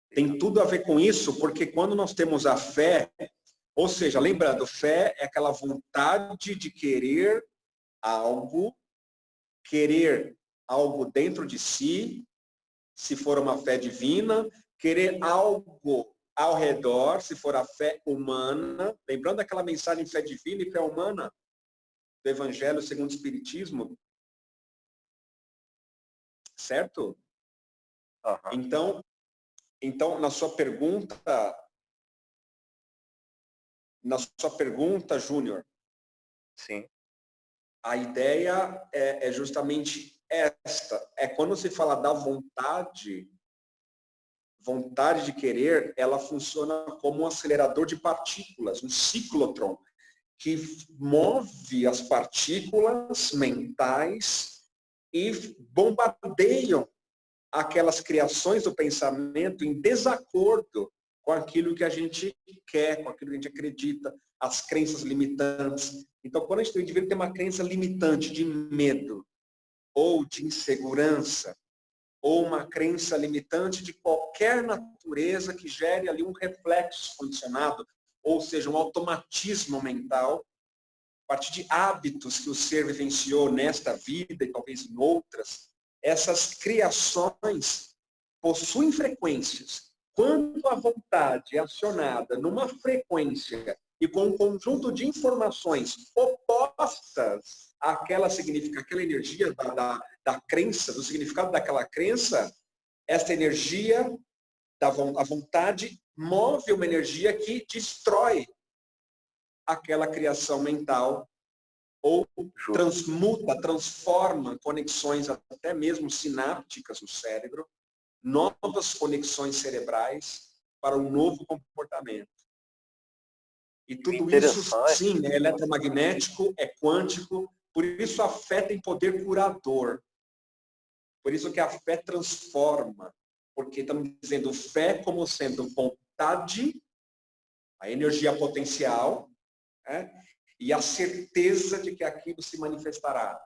Tem tudo a ver com isso, porque quando nós temos a fé, ou seja, lembrando, fé é aquela vontade de querer algo dentro de si, se for uma fé divina, querer algo ao redor, se for a fé humana, lembrando aquela mensagem fé divina e fé humana do Evangelho segundo o Espiritismo, certo? Então, na sua pergunta, Júnior, sim, a ideia é justamente esta, é quando se fala da vontade de querer, ela funciona como um acelerador de partículas, um ciclotron, que move as partículas mentais e bombardeiam aquelas criações do pensamento em desacordo com aquilo que a gente quer, com aquilo que a gente acredita, as crenças limitantes. Então, quando a gente tem uma crença limitante de medo, ou de insegurança, ou uma crença limitante de qualquer natureza que gere ali um reflexo condicionado, ou seja, um automatismo mental, a partir de hábitos que o ser vivenciou nesta vida e talvez em outras, essas criações possuem frequências. Quando a vontade é acionada numa frequência e com um conjunto de informações opostas àquela energia da crença, do significado daquela crença, essa energia, a vontade, move uma energia que destrói aquela criação mental ou transmuta, transforma conexões até mesmo sinápticas no cérebro, novas conexões cerebrais para um novo comportamento. E tudo isso, sim, é eletromagnético, é quântico, por isso a fé tem poder curador. Por isso que a fé transforma, porque estamos dizendo fé como sendo vontade, a energia potencial, né? E a certeza de que aquilo se manifestará.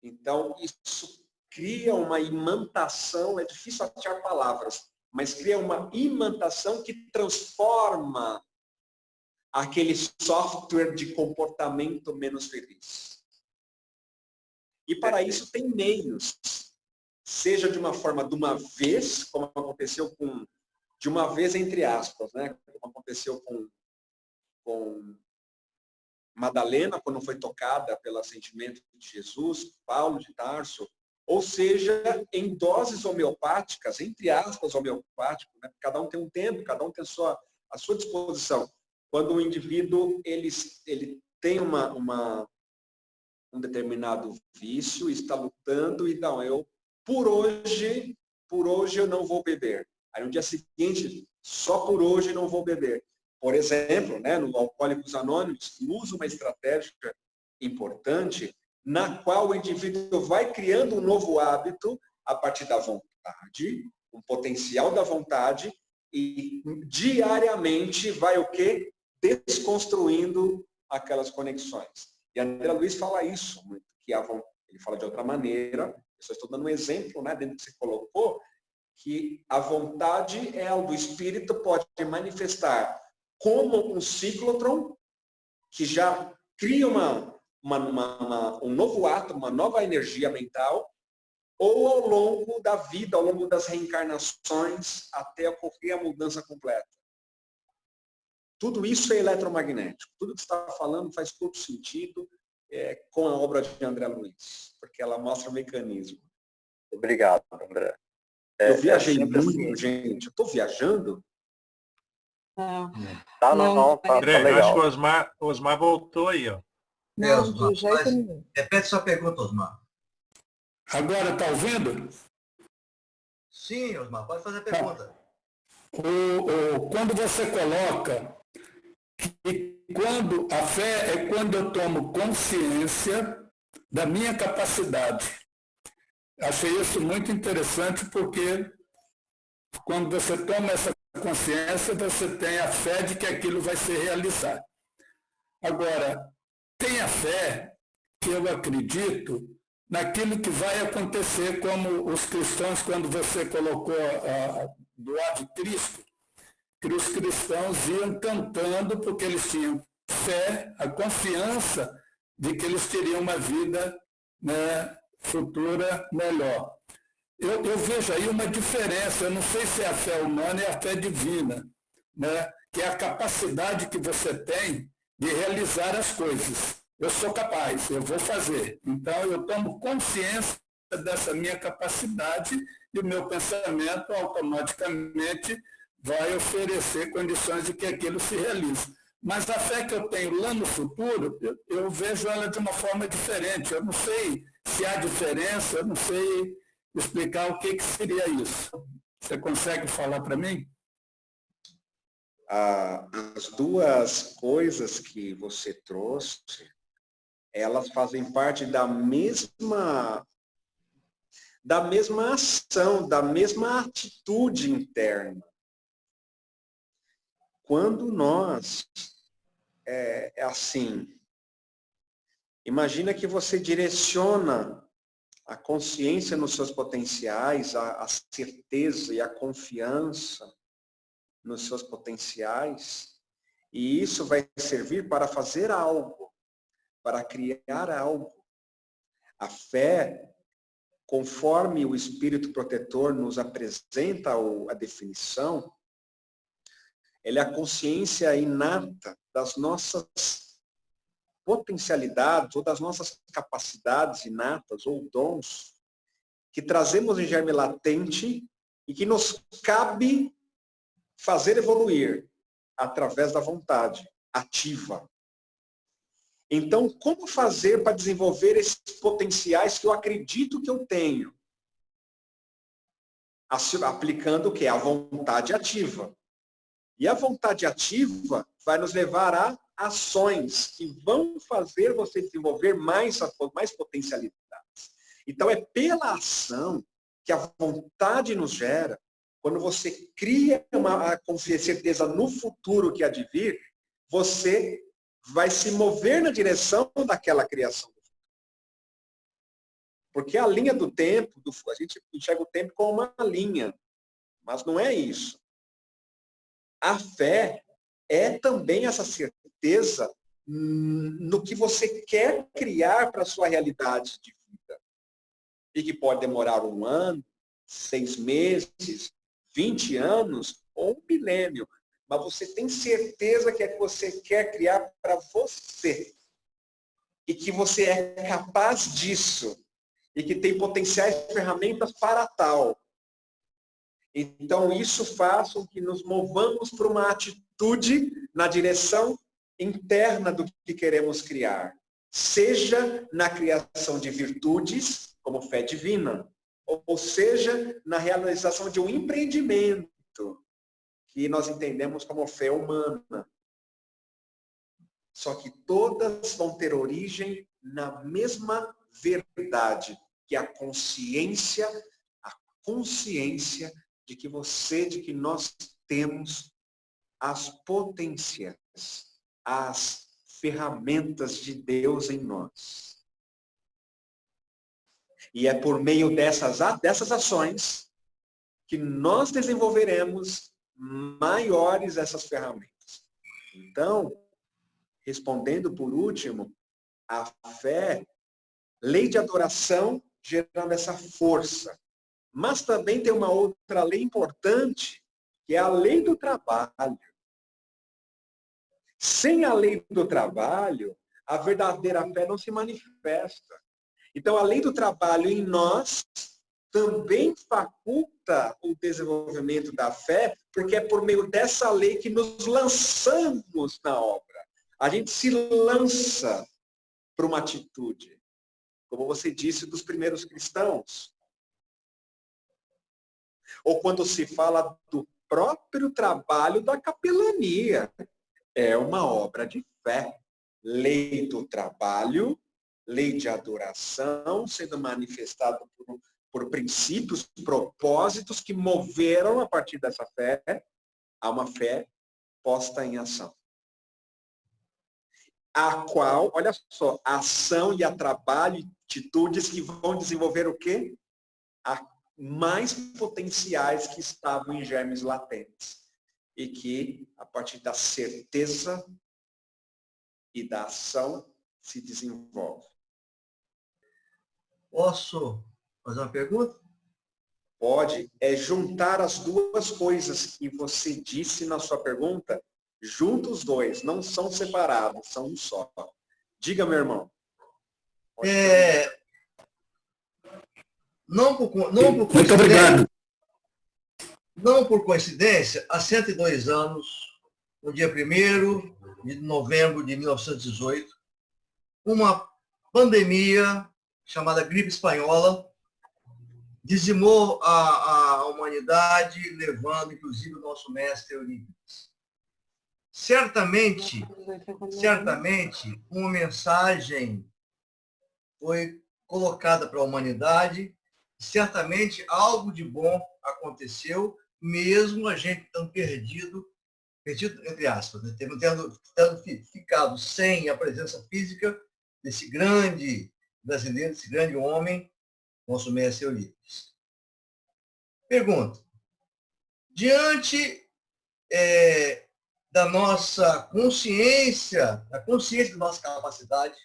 Então, isso cria uma imantação, é difícil achar palavras, mas cria uma imantação que transforma aquele software de comportamento menos feliz. E para isso tem meios, seja de uma forma de uma vez, como aconteceu de uma vez entre aspas, né? Como aconteceu com Madalena, quando foi tocada pelo sentimento de Jesus, Paulo de Tarso, ou seja, em doses homeopáticas, entre aspas, homeopático, né? Cada um tem um tempo, cada um tem a sua disposição. Quando o indivíduo ele tem um determinado vício, está lutando, então por hoje eu não vou beber. Aí no dia seguinte, só por hoje não vou beber. Por exemplo, né, no Alcoólicos Anônimos, usa uma estratégia importante na qual o indivíduo vai criando um novo hábito a partir da vontade, um potencial da vontade, e diariamente vai o quê? Desconstruindo aquelas conexões. E André Luiz fala isso, que ele fala de outra maneira, eu só estou dando um exemplo, né, dentro do que você colocou, que a vontade do espírito pode manifestar como um ciclotron, que já cria um novo átomo, uma nova energia mental, ou ao longo da vida, ao longo das reencarnações, até ocorrer a mudança completa. Tudo isso é eletromagnético. Tudo que você está falando faz todo sentido com a obra de André Luiz, porque ela mostra o mecanismo. Obrigado, André. Eu viajei muito, assim, gente. Eu estou viajando? Não. Tá André, legal. eu acho que o Osmar voltou aí, ó. Não, de jeito nenhum. Repete sua pergunta, Osmar. Agora está ouvindo? Sim, Osmar, pode fazer a pergunta. Quando você coloca que quando a fé é quando eu tomo consciência da minha capacidade. Achei isso muito interessante porque quando você toma essa consciência, você tem a fé de que aquilo vai ser realizado. Agora, tem a fé que eu acredito naquilo que vai acontecer, como os cristãos, quando você colocou do ar de Cristo, que os cristãos iam cantando porque eles tinham fé, a confiança de que eles teriam uma vida, né, futura melhor. Eu vejo aí uma diferença, eu não sei se é a fé humana e a fé divina, né, que é a capacidade que você tem de realizar as coisas. Eu sou capaz, eu vou fazer. Então, eu tomo consciência dessa minha capacidade e o meu pensamento automaticamente vai oferecer condições de que aquilo se realize. Mas a fé que eu tenho lá no futuro, eu vejo ela de uma forma diferente. Eu não sei se há diferença, eu não sei explicar o que seria isso. Você consegue falar para mim? As duas coisas que você trouxe, elas fazem parte da mesma ação, da mesma atitude interna. Quando nós, assim, imagina que você direciona a consciência nos seus potenciais, a certeza e a confiança nos seus potenciais, E isso vai servir para fazer algo, para criar algo. A fé, conforme o Espírito Protetor nos apresenta a definição, ela é a consciência inata das nossas potencialidades ou das nossas capacidades inatas ou dons que trazemos em germe latente e que nos cabe fazer evoluir através da vontade ativa. Então, como fazer para desenvolver esses potenciais que eu acredito que eu tenho? Aplicando o quê? A vontade ativa. E a vontade ativa vai nos levar a ações que vão fazer você desenvolver mais potencialidades. Então, é pela ação que a vontade nos gera. Quando você cria uma certeza no futuro que há de vir, você vai se mover na direção daquela criação. Porque a linha do tempo, a gente enxerga o tempo como uma linha, mas não é isso. A fé é também essa certeza no que você quer criar para a sua realidade de vida. E que pode demorar 1 ano, 6 meses, 20 anos ou 1 milênio. Mas você tem certeza que é que você quer criar para você. E que você é capaz disso. E que tem potenciais ferramentas para tal. Então, isso faz com que nos movamos para uma atitude na direção interna do que queremos criar. Seja na criação de virtudes, como fé divina, ou seja, na realização de um empreendimento, que nós entendemos como fé humana. Só que todas vão ter origem na mesma verdade, que é a consciência de que nós temos as potências, as ferramentas de Deus em nós. E é por meio dessas ações que nós desenvolveremos maiores essas ferramentas. Então, respondendo por último, a fé, lei de adoração, gerando essa força. Mas também tem uma outra lei importante, que é a lei do trabalho. Sem a lei do trabalho, a verdadeira fé não se manifesta. Então, a lei do trabalho em nós também faculta o desenvolvimento da fé, porque é por meio dessa lei que nos lançamos na obra. A gente se lança para uma atitude. Como você disse dos primeiros cristãos. Ou quando se fala do próprio trabalho da capelania. É uma obra de fé. Lei do trabalho, lei de adoração, sendo manifestado por princípios, propósitos que moveram a partir dessa fé a uma fé posta em ação. A qual, olha só, a ação e a trabalho, atitudes que vão desenvolver o quê? Mais potenciais que estavam em germes latentes. E que, a partir da certeza e da ação, se desenvolve. Posso fazer uma pergunta? Pode. É juntar as duas coisas que você disse na sua pergunta. Junta os dois. Não são separados, são um só. Diga, meu irmão. Muito obrigado. Não por coincidência, há 102 anos, no dia 1º de novembro de 1918, uma pandemia chamada gripe espanhola dizimou a humanidade, levando inclusive o nosso mestre Eurípides. Certamente, uma mensagem foi colocada para a humanidade, certamente algo de bom aconteceu, mesmo a gente estando perdido entre aspas, né? tendo ficado sem a presença física desse grande brasileiro, desse grande homem, nosso mestre Eurípides. Pergunta: diante da nossa consciência, da consciência da nossa capacidade?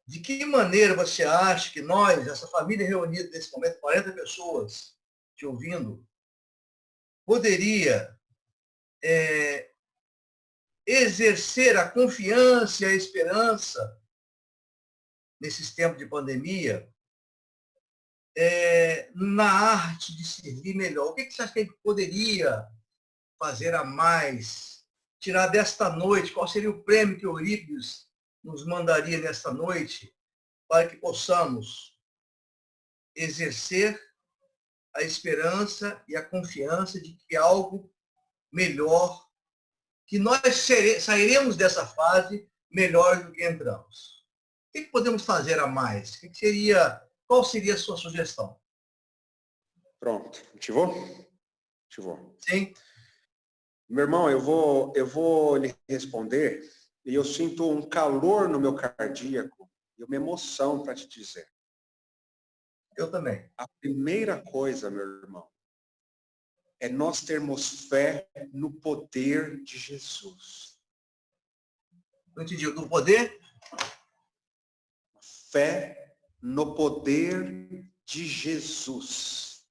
De que maneira você acha que nós, essa família reunida nesse momento, 40 pessoas te ouvindo, poderia exercer a confiança e a esperança nesses tempos de pandemia na arte de servir melhor? O que você acha que a gente poderia fazer a mais? Tirar desta noite, qual seria o prêmio que Eurípides nos mandaria nesta noite para que possamos exercer a esperança e a confiança de que algo melhor, que nós sairemos dessa fase melhor do que entramos? O que podemos fazer a mais? Qual seria a sua sugestão? Pronto. Ativou? Ativou. Sim. Meu irmão, eu vou lhe responder e eu sinto um calor no meu cardíaco e uma emoção para te dizer. Eu também. A primeira coisa, meu irmão, é nós termos fé no poder de Jesus. Não entendi. Do poder? Fé no poder de Jesus.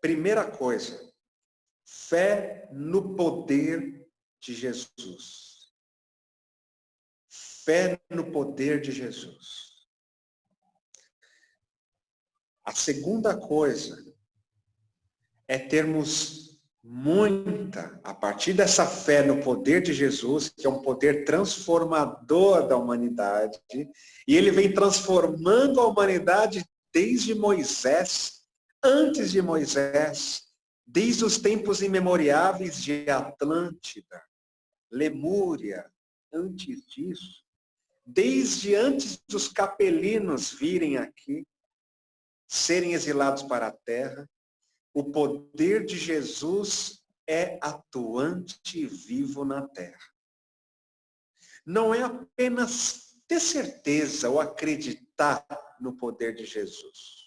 Primeira coisa, fé no poder de Jesus. Fé no poder de Jesus. A segunda coisa é termos a partir dessa fé no poder de Jesus, que é um poder transformador da humanidade, e ele vem transformando a humanidade desde Moisés, antes de Moisés, desde os tempos imemoriáveis de Atlântida, Lemúria, antes disso, desde antes dos capelinos virem aqui, serem exilados para a terra, o poder de Jesus é atuante e vivo na terra. Não é apenas ter certeza ou acreditar no poder de Jesus,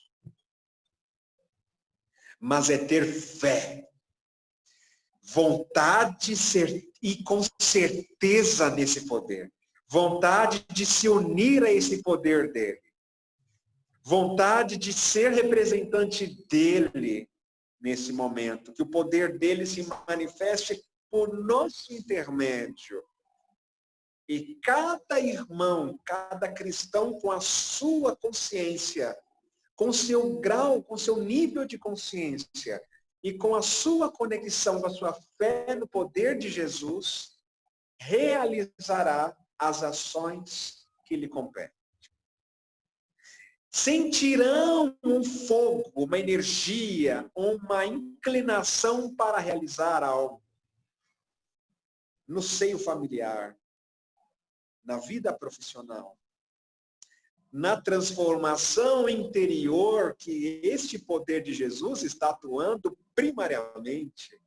mas é ter fé, vontade e com certeza nesse poder, vontade de se unir a esse poder dele, vontade de ser representante dele nesse momento, que o poder dele se manifeste por nosso intermédio. E cada irmão, cada cristão com a sua consciência, com seu grau, com seu nível de consciência e com a sua conexão, com a sua fé no poder de Jesus, realizará as ações que lhe competem. Sentirão um fogo, uma energia, uma inclinação para realizar algo no seio familiar, na vida profissional, na transformação interior que este poder de Jesus está atuando primariamente.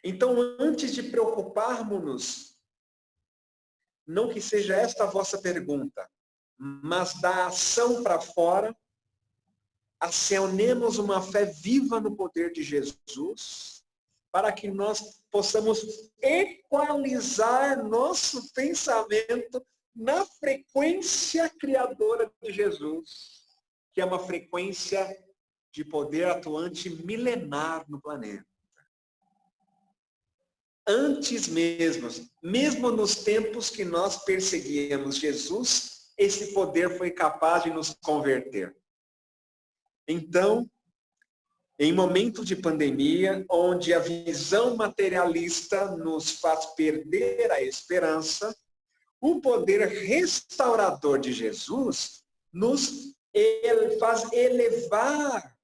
Então, antes de preocuparmos-nos, não que seja esta a vossa pergunta, mas da ação para fora, acionemos uma fé viva no poder de Jesus, para que nós possamos equalizar nosso pensamento na frequência criadora de Jesus, que é uma frequência de poder atuante milenar no planeta. Antes mesmo nos tempos que nós perseguíamos Jesus, esse poder foi capaz de nos converter. Então, em momento de pandemia, onde a visão materialista nos faz perder a esperança, o poder restaurador de Jesus nos faz elevar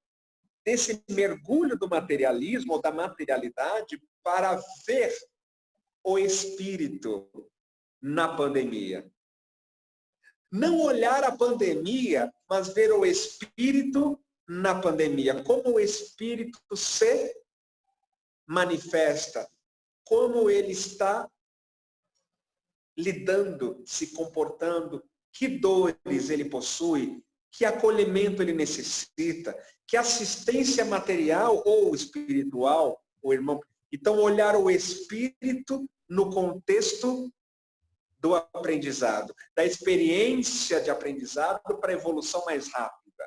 desse mergulho do materialismo ou da materialidade para ver o Espírito na pandemia. Não olhar a pandemia, mas ver o Espírito na pandemia. Como o Espírito se manifesta, como ele está lidando, se comportando, que dores ele possui, que acolhimento ele necessita, que assistência material ou espiritual, o irmão. Então, olhar o espírito no contexto do aprendizado, da experiência de aprendizado para a evolução mais rápida.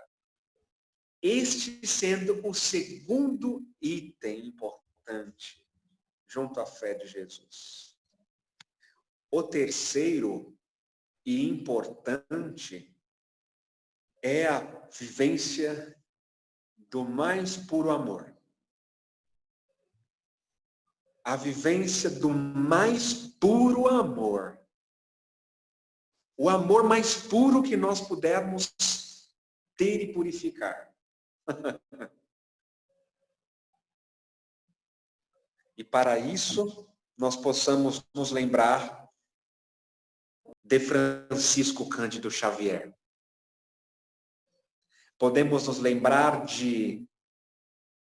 Este sendo o segundo item importante junto à fé de Jesus. O terceiro e importante é a vivência do mais puro amor. A vivência do mais puro amor. O amor mais puro que nós pudermos ter e purificar. E para isso, nós possamos nos lembrar de Francisco Cândido Xavier. Podemos nos lembrar de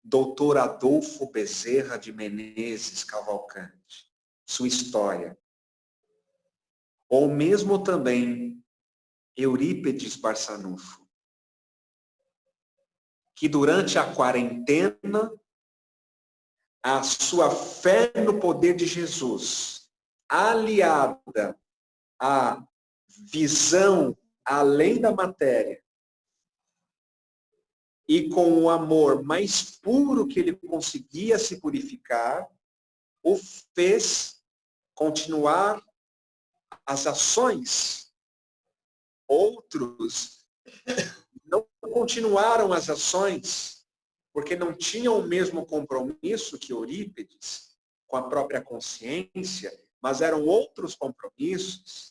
Dr. Adolfo Bezerra de Menezes Cavalcante, sua história. Ou mesmo também Eurípedes Barçanufo, que durante a quarentena, a sua fé no poder de Jesus, aliada à visão além da matéria, e com o amor mais puro que ele conseguia se purificar, o fez continuar as ações. Outros não continuaram as ações, porque não tinham o mesmo compromisso que Eurípides com a própria consciência, mas eram outros compromissos.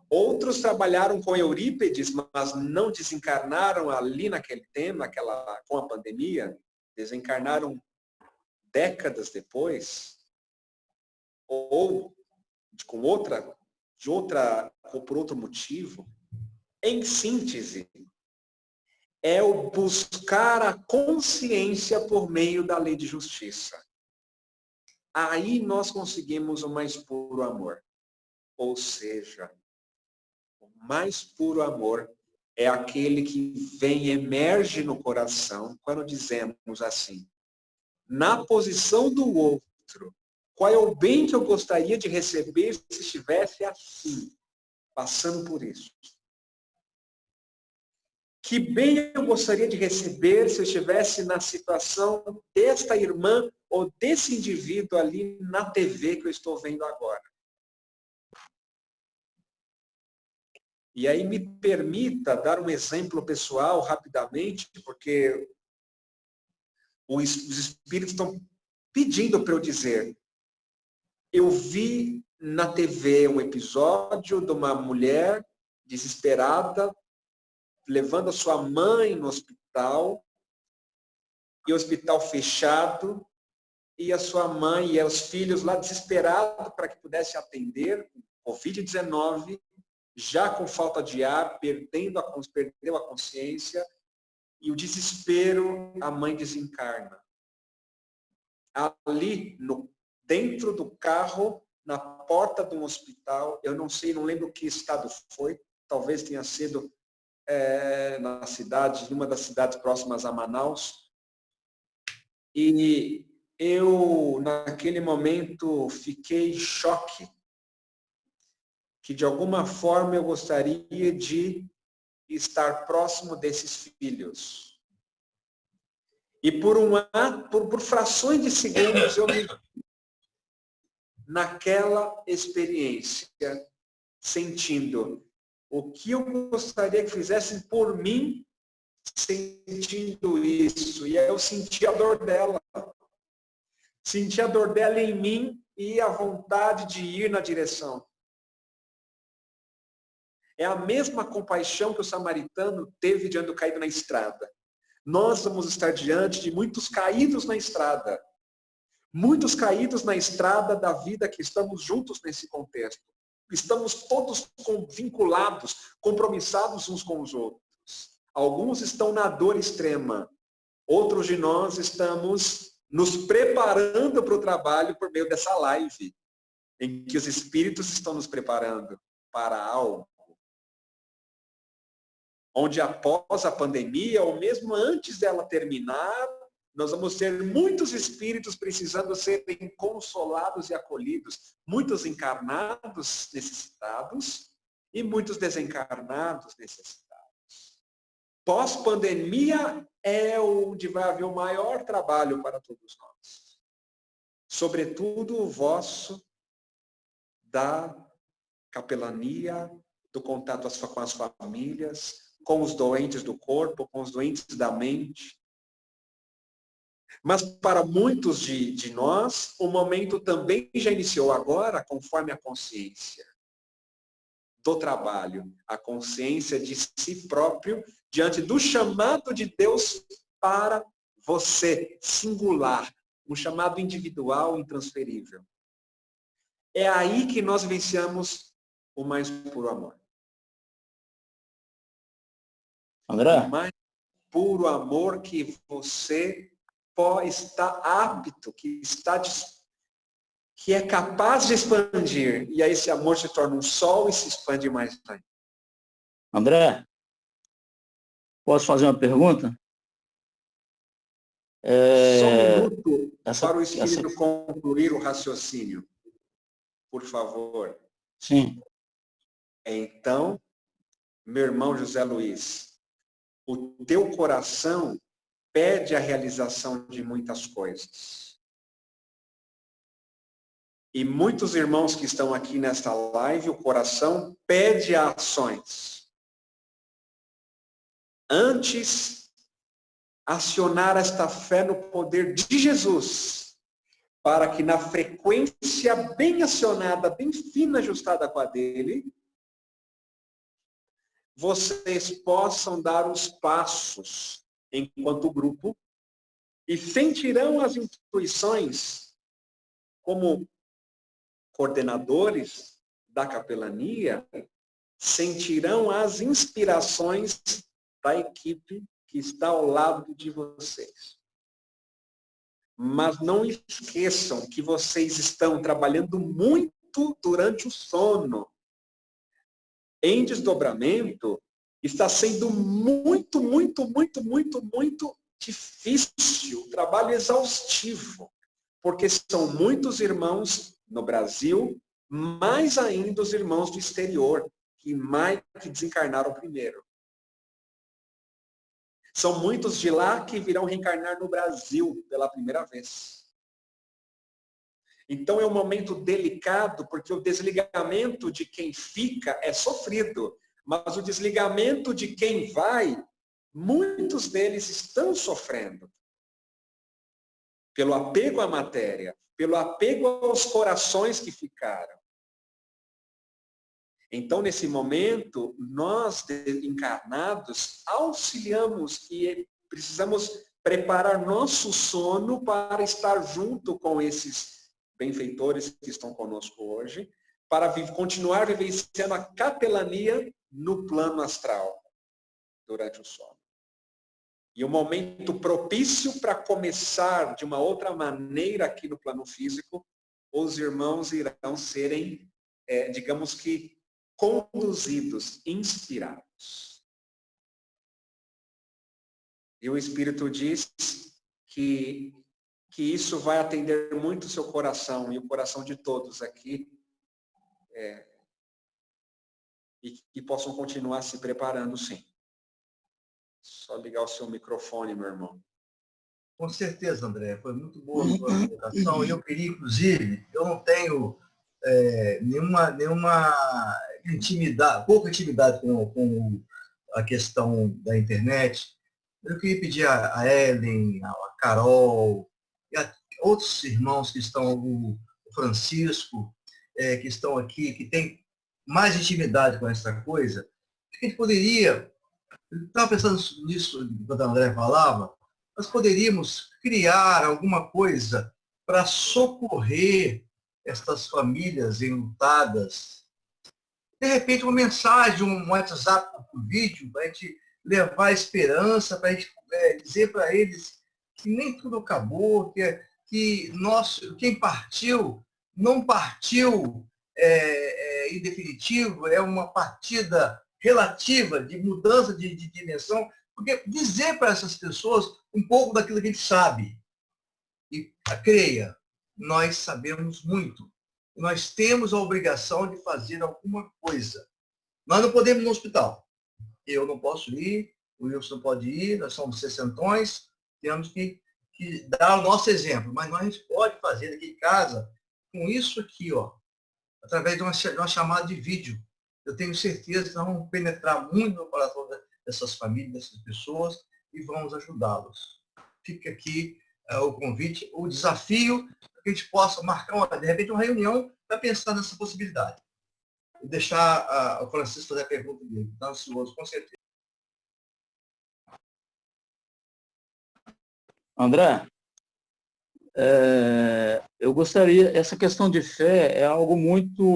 Outros trabalharam com Eurípides, mas não desencarnaram ali naquele tema, com a pandemia, desencarnaram décadas depois, ou por outro motivo. Em síntese, é o buscar a consciência por meio da lei de justiça. Aí nós conseguimos o mais puro amor. Ou seja, o mais puro amor é aquele que vem e emerge no coração quando dizemos assim: na posição do outro, qual é o bem que eu gostaria de receber se estivesse assim, passando por isso? Que bem eu gostaria de receber se eu estivesse na situação desta irmã ou desse indivíduo ali na TV que eu estou vendo agora? E aí me permita dar um exemplo pessoal rapidamente, porque os espíritos estão pedindo para eu dizer. Eu vi na TV um episódio de uma mulher desesperada levando a sua mãe no hospital, e o hospital fechado, e a sua mãe e os filhos lá desesperados para que pudesse atender Covid-19, já com falta de ar, perdeu a consciência, e o desespero, a mãe desencarna. Ali, dentro do carro, na porta de um hospital, eu não sei, não lembro que estado foi, talvez tenha sido na cidade, numa das cidades próximas a Manaus. E eu, naquele momento, fiquei em choque, que de alguma forma eu gostaria de estar próximo desses filhos. E por frações de segundos, eu me naquela experiência, sentindo o que eu gostaria que fizessem por mim, sentindo isso. E aí eu senti a dor dela. Senti a dor dela em mim e a vontade de ir na direção. É a mesma compaixão que o samaritano teve diante do caído na estrada. Nós vamos estar diante de muitos caídos na estrada. Muitos caídos na estrada da vida que estamos juntos nesse contexto. Estamos todos vinculados, compromissados uns com os outros. Alguns estão na dor extrema. Outros de nós estamos nos preparando para o trabalho por meio dessa live, em que os espíritos estão nos preparando para algo. onde após a pandemia, ou mesmo antes dela terminar, nós vamos ter muitos espíritos precisando serem consolados e acolhidos, muitos encarnados necessitados e muitos desencarnados necessitados. Pós-pandemia é onde vai haver o maior trabalho para todos nós. Sobretudo o vosso da capelania, do contato com as famílias, com os doentes do corpo, com os doentes da mente. Mas para muitos de nós, o momento também já iniciou agora, conforme a consciência do trabalho, a consciência de si próprio, diante do chamado de Deus para você, singular, um chamado individual, intransferível. É aí que nós vivenciamos o mais puro amor. André? O mais puro amor que você está apto, que é capaz de expandir. E aí esse amor se torna um sol e se expande mais ainda. André? Posso fazer uma pergunta? Só um minuto para o espírito concluir o raciocínio. Por favor. Sim. Então, meu irmão José Luiz, o teu coração pede a realização de muitas coisas. E muitos irmãos que estão aqui nesta live, o coração pede ações. Antes, acionar esta fé no poder de Jesus, para que na frequência bem acionada, bem fina, ajustada com a dele, vocês possam dar os passos enquanto grupo e sentirão as intuições como coordenadores da capelania, sentirão as inspirações da equipe que está ao lado de vocês. Mas não esqueçam que vocês estão trabalhando muito durante o sono. Em desdobramento, está sendo muito, muito, muito, muito, muito difícil, trabalho exaustivo, porque são muitos irmãos no Brasil, mais ainda os irmãos do exterior, que desencarnaram primeiro. São muitos de lá que virão reencarnar no Brasil pela primeira vez. Então é um momento delicado, porque o desligamento de quem fica é sofrido, mas o desligamento de quem vai, muitos deles estão sofrendo. Pelo apego à matéria, pelo apego aos corações que ficaram. Então, nesse momento, nós encarnados auxiliamos e precisamos preparar nosso sono para estar junto com esses benfeitores que estão conosco hoje, para continuar vivenciando a capelania no plano astral, durante o sono. E o momento propício para começar de uma outra maneira aqui no plano físico, os irmãos irão serem, digamos que, conduzidos, inspirados. E o Espírito diz que isso vai atender muito o seu coração e o coração de todos aqui, e que possam continuar se preparando, sim. Só ligar o seu microfone, meu irmão. Com certeza, André. Foi muito boa a sua apresentação. Eu queria, inclusive, eu não tenho nenhuma intimidade, pouca intimidade com a questão da internet. Eu queria pedir a Ellen, a Carol, e a outros irmãos que estão, o Francisco, que estão aqui, que tem mais intimidade com essa coisa, que a gente poderia, eu estava pensando nisso quando a André falava, nós poderíamos criar alguma coisa para socorrer estas famílias enlutadas. De repente, uma mensagem, um WhatsApp por vídeo, para a gente levar esperança, para a gente dizer para eles que nem tudo acabou, que quem partiu, não partiu em definitivo, é uma partida relativa, de mudança de dimensão, porque dizer para essas pessoas um pouco daquilo que a gente sabe. E creia, nós sabemos muito. Nós temos a obrigação de fazer alguma coisa. Nós não podemos ir no hospital. Eu não posso ir, o Wilson não pode ir, nós somos sessentões, temos que dar o nosso exemplo. Mas nós podemos fazer aqui em casa, com isso aqui, ó, através de uma chamada de vídeo. Eu tenho certeza que nós vamos penetrar muito no coração dessas famílias, dessas pessoas, e vamos ajudá-los. Fica aqui o convite, o desafio, para que a gente possa marcar, de repente, uma reunião para pensar nessa possibilidade. E deixar o Francisco fazer a pergunta dele. Está ansioso, com certeza. André, eu gostaria, essa questão de fé é algo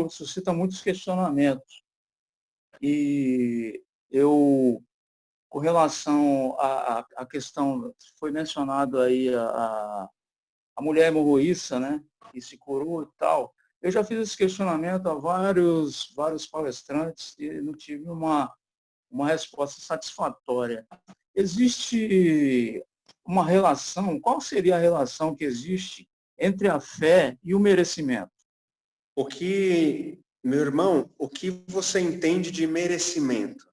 suscita muitos questionamentos. E eu, com relação à questão, foi mencionado aí a mulher hemorroíça, né, que se curou e tal. Eu já fiz esse questionamento a vários palestrantes e não tive uma resposta satisfatória. Existe uma relação, qual seria a relação que existe entre a fé e o merecimento? Meu irmão, o que você entende de merecimento?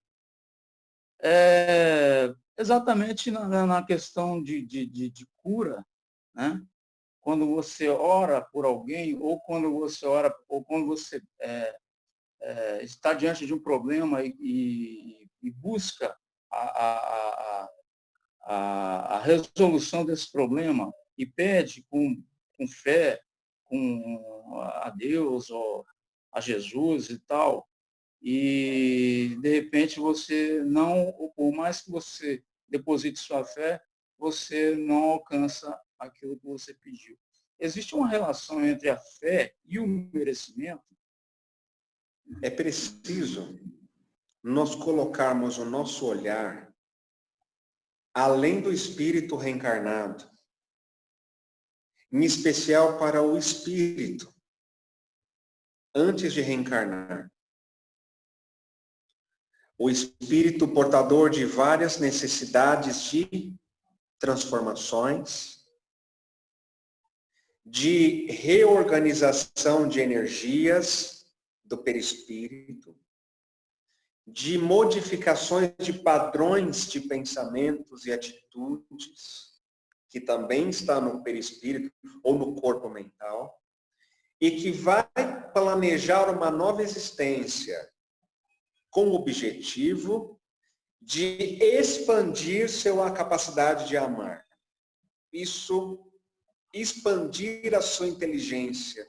Exatamente na questão de cura, né? Quando você ora por alguém, ou quando você está diante de um problema e busca a resolução desse problema e pede com fé, a Deus ou a Jesus e tal, e de repente você não, por mais que você deposite sua fé, você não alcança aquilo que você pediu. Existe uma relação entre a fé e o merecimento? É preciso nós colocarmos o nosso olhar além do espírito reencarnado, em especial para o espírito, antes de reencarnar. O espírito portador de várias necessidades de transformações, de reorganização de energias do perispírito, de modificações de padrões de pensamentos e atitudes, que também está no perispírito ou no corpo mental, e que vai planejar uma nova existência com o objetivo de expandir sua capacidade de amar. Isso, expandir a sua inteligência,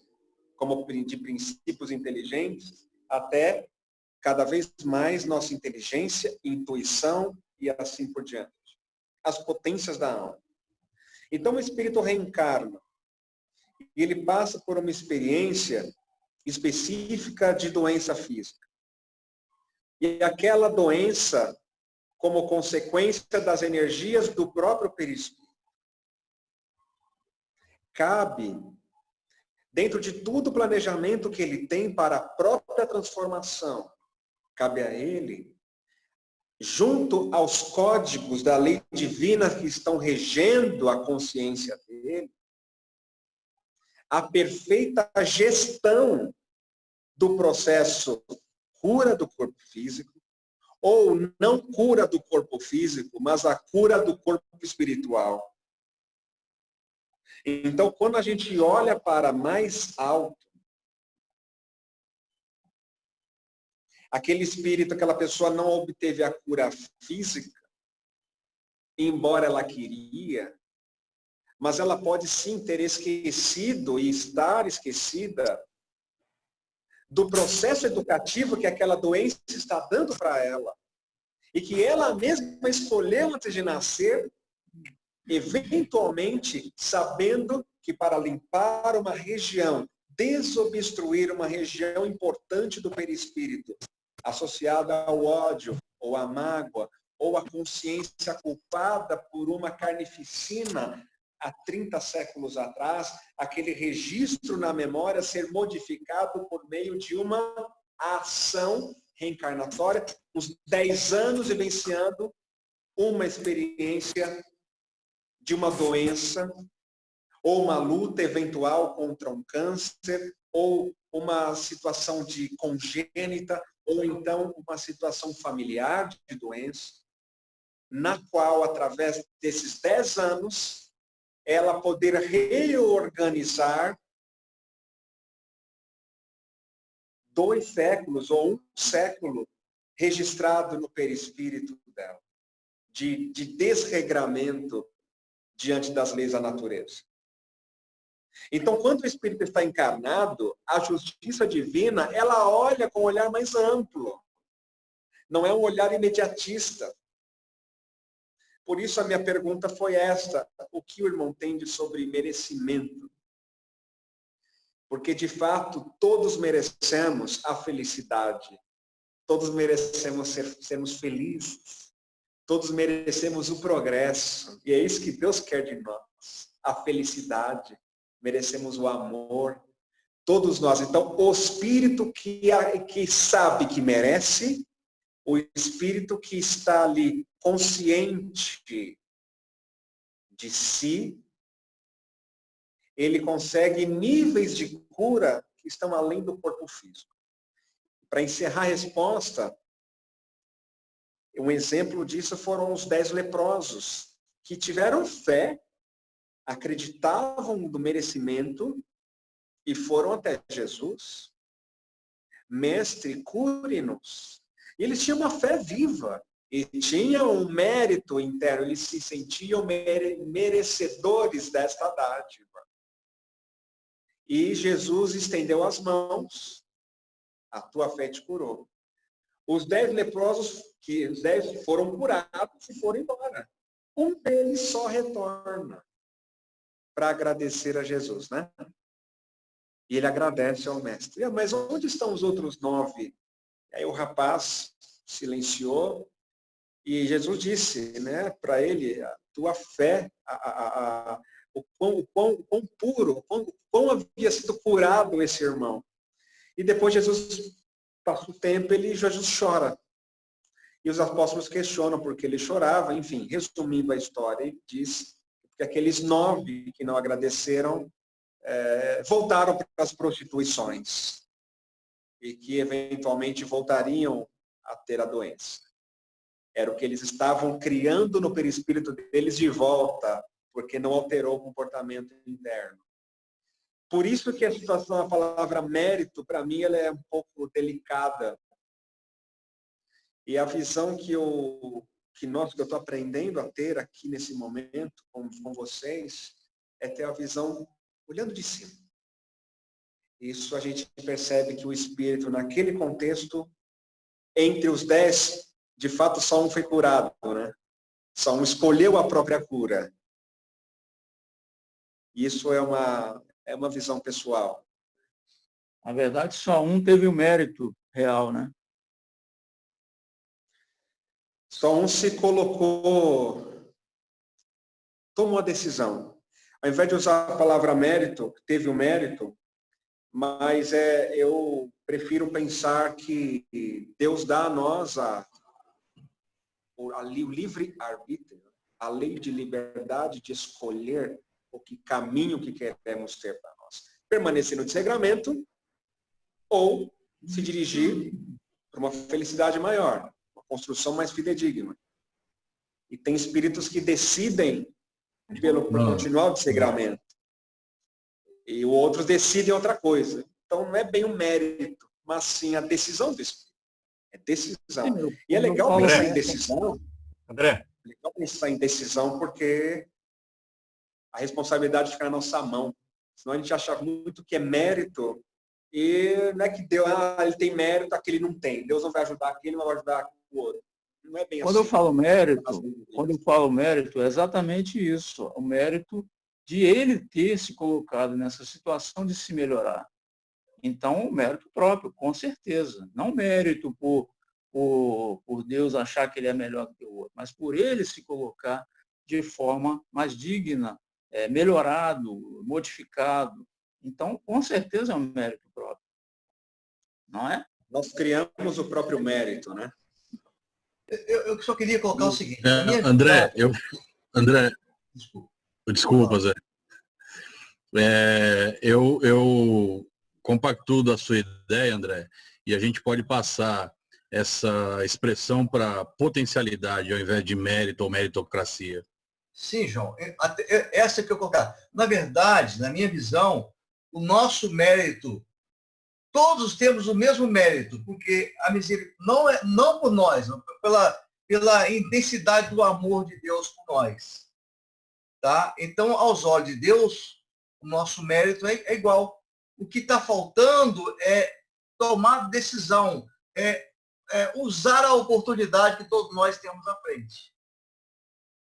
como de princípios inteligentes, até cada vez mais nossa inteligência, intuição e assim por diante. As potências da alma. Então o espírito reencarna. E ele passa por uma experiência específica de doença física. E aquela doença, como consequência das energias do próprio perispírito. Cabe, dentro de todo o planejamento que ele tem para a própria transformação, cabe a ele, junto aos códigos da lei divina que estão regendo a consciência dele, a perfeita gestão do processo cura do corpo físico, ou não cura do corpo físico, mas a cura do corpo espiritual. Então, quando a gente olha para mais alto, aquele espírito, aquela pessoa não obteve a cura física, embora ela queria, mas ela pode sim ter esquecido e estar esquecida do processo educativo que aquela doença está dando para ela. E que ela mesma escolheu antes de nascer, eventualmente sabendo que para limpar uma região, desobstruir uma região importante do perispírito, associada ao ódio, ou à mágoa, ou à consciência culpada por uma carnificina há 30 séculos atrás, aquele registro na memória ser modificado por meio de uma ação reencarnatória, uns 10 anos vivenciando uma experiência de uma doença, ou uma luta eventual contra um câncer, ou uma situação de congênita, ou então uma situação familiar de doença, na qual, através desses 10 anos, ela poder reorganizar 2 séculos ou 1 século registrado no perispírito dela, de desregramento diante das leis da natureza. Então, quando o espírito está encarnado, a justiça divina, ela olha com um olhar mais amplo. Não é um olhar imediatista. Por isso a minha pergunta foi esta: o que o irmão entende sobre merecimento? Porque, de fato, todos merecemos a felicidade. Todos merecemos sermos felizes. Todos merecemos o progresso. E é isso que Deus quer de nós. A felicidade. Merecemos o amor. Todos nós. Então, o espírito que sabe que merece, o espírito que está ali consciente de si, ele consegue níveis de cura que estão além do corpo físico. Para encerrar a resposta, um exemplo disso foram os 10 leprosos, que tiveram fé, acreditavam no merecimento e foram até Jesus. Mestre, cure-nos. E eles tinham uma fé viva e tinham um mérito interno, eles se sentiam merecedores desta dádiva. E Jesus estendeu as mãos, a tua fé te curou. Os 10 leprosos, os 10 foram curados e foram embora. Um deles só retorna para agradecer a Jesus, né? E ele agradece ao mestre. Mas onde estão os outros 9? Aí o rapaz silenciou e Jesus disse, né, para ele: a tua fé, o quão puro, o quão havia sido curado esse irmão. E depois Jesus passa o tempo, Jesus chora. E os apóstolos questionam por que ele chorava. Enfim, resumindo a história, ele diz que aqueles 9 que não agradeceram voltaram para as prostituições e que eventualmente voltariam a ter a doença. Era o que eles estavam criando no perispírito deles de volta, porque não alterou o comportamento interno. Por isso que a situação, a palavra mérito, para mim, ela é um pouco delicada. E a visão que eu estou aprendendo a ter aqui nesse momento com vocês é ter a visão olhando de cima. Isso a gente percebe que o espírito, naquele contexto, entre os 10, de fato, só um foi curado, né? Só um escolheu a própria cura. Isso é uma visão pessoal. Na verdade, só um teve o mérito real, né? Só um se colocou, tomou a decisão. Ao invés de usar a palavra mérito, teve o mérito, mas eu prefiro pensar que Deus dá a nós o livre-arbítrio, a lei de liberdade de escolher o caminho que queremos ter para nós. Permanecer no desregramento ou se dirigir para uma felicidade maior, uma construção mais fidedigna. E tem espíritos que decidem por continuar o desregramento. E outros decidem outra coisa. Então não é bem um mérito, mas sim a decisão do espírito. É decisão. E é legal pensar em decisão. André. É legal pensar em decisão porque a responsabilidade fica na nossa mão. Senão a gente acha muito que é mérito e não é que Deus, ele tem mérito, aquele não tem. Deus não vai ajudar aquele, não vai ajudar o outro. Não é bem Quando assim. Quando eu falo mérito, é exatamente isso. O mérito de ele ter se colocado nessa situação de se melhorar. Então, mérito próprio, com certeza. Não mérito por Deus achar que ele é melhor do que o outro, mas por ele se colocar de forma mais digna, melhorado, modificado. Então, com certeza é um mérito próprio. Não é? Nós criamos o próprio mérito, né? Eu só queria colocar o seguinte. André, André, Desculpa. desculpa, Zé. Eu compactuo da sua ideia, André, e a gente pode passar essa expressão para potencialidade ao invés de mérito ou meritocracia. Sim, João. Essa que eu colocar. Na verdade, na minha visão, o nosso mérito, todos temos o mesmo mérito, porque a misericórdia não por nós, não, pela intensidade do amor de Deus por nós. Tá? Então, aos olhos de Deus, o nosso mérito é igual. O que está faltando é tomar decisão, usar a oportunidade que todos nós temos à frente.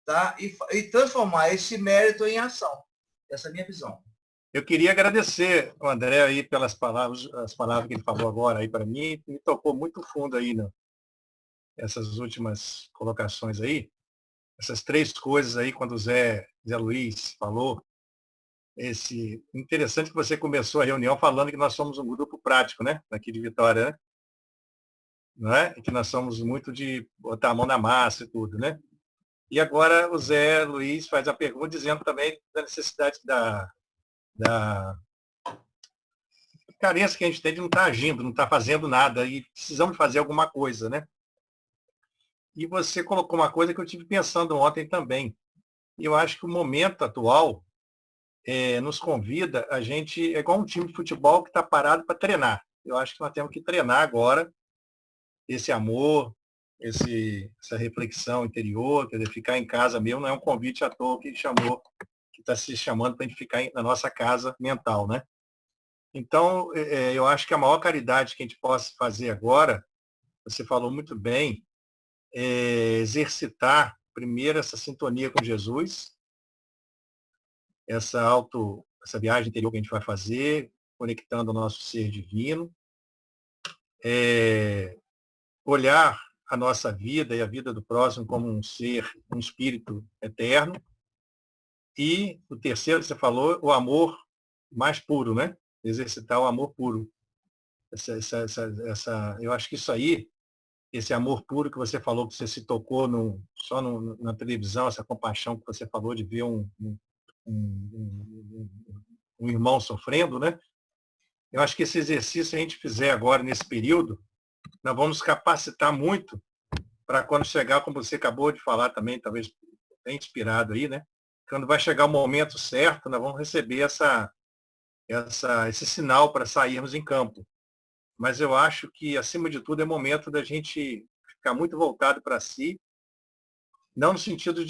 Tá? E transformar esse mérito em ação. Essa é a minha visão. Eu queria agradecer o André aí pelas palavras, as palavras que ele falou agora aí para mim, me tocou muito fundo aí, né? Essas últimas colocações aí, essas 3 coisas aí, quando o Zé Luiz falou, interessante que você começou a reunião falando que nós somos um grupo prático, né? Aqui de Vitória, né? Não é? E que nós somos muito de botar a mão na massa e tudo, né? E agora o Zé Luiz faz a pergunta dizendo também da necessidade da carência que a gente tem de não estar agindo, não estar fazendo nada, e precisamos fazer alguma coisa, né? E você colocou uma coisa que eu tive pensando ontem também. E eu acho que o momento atual nos convida, a gente, é igual um time de futebol que está parado para treinar. Eu acho que nós temos que treinar agora esse amor, essa reflexão interior, quer dizer, ficar em casa mesmo não é um convite à toa que está se chamando para a gente ficar na nossa casa mental, né? Então, eu acho que a maior caridade que a gente possa fazer agora, você falou muito bem, é exercitar primeiro essa sintonia com Jesus, essa viagem interior que a gente vai fazer, conectando o nosso ser divino, olhar a nossa vida e a vida do próximo como um ser, um espírito eterno. E o terceiro, você falou, o amor mais puro, né? Exercitar o amor puro. Eu acho que isso aí, esse amor puro que você falou, que você se tocou na televisão, essa compaixão que você falou de ver um irmão sofrendo, né? Eu acho que esse exercício, se a gente fizer agora, nesse período, nós vamos capacitar muito para quando chegar, como você acabou de falar também, talvez bem inspirado aí, né? Quando vai chegar o momento certo, nós vamos receber esse sinal para sairmos em campo. Mas eu acho que, acima de tudo, é momento da gente ficar muito voltado para si, não no sentido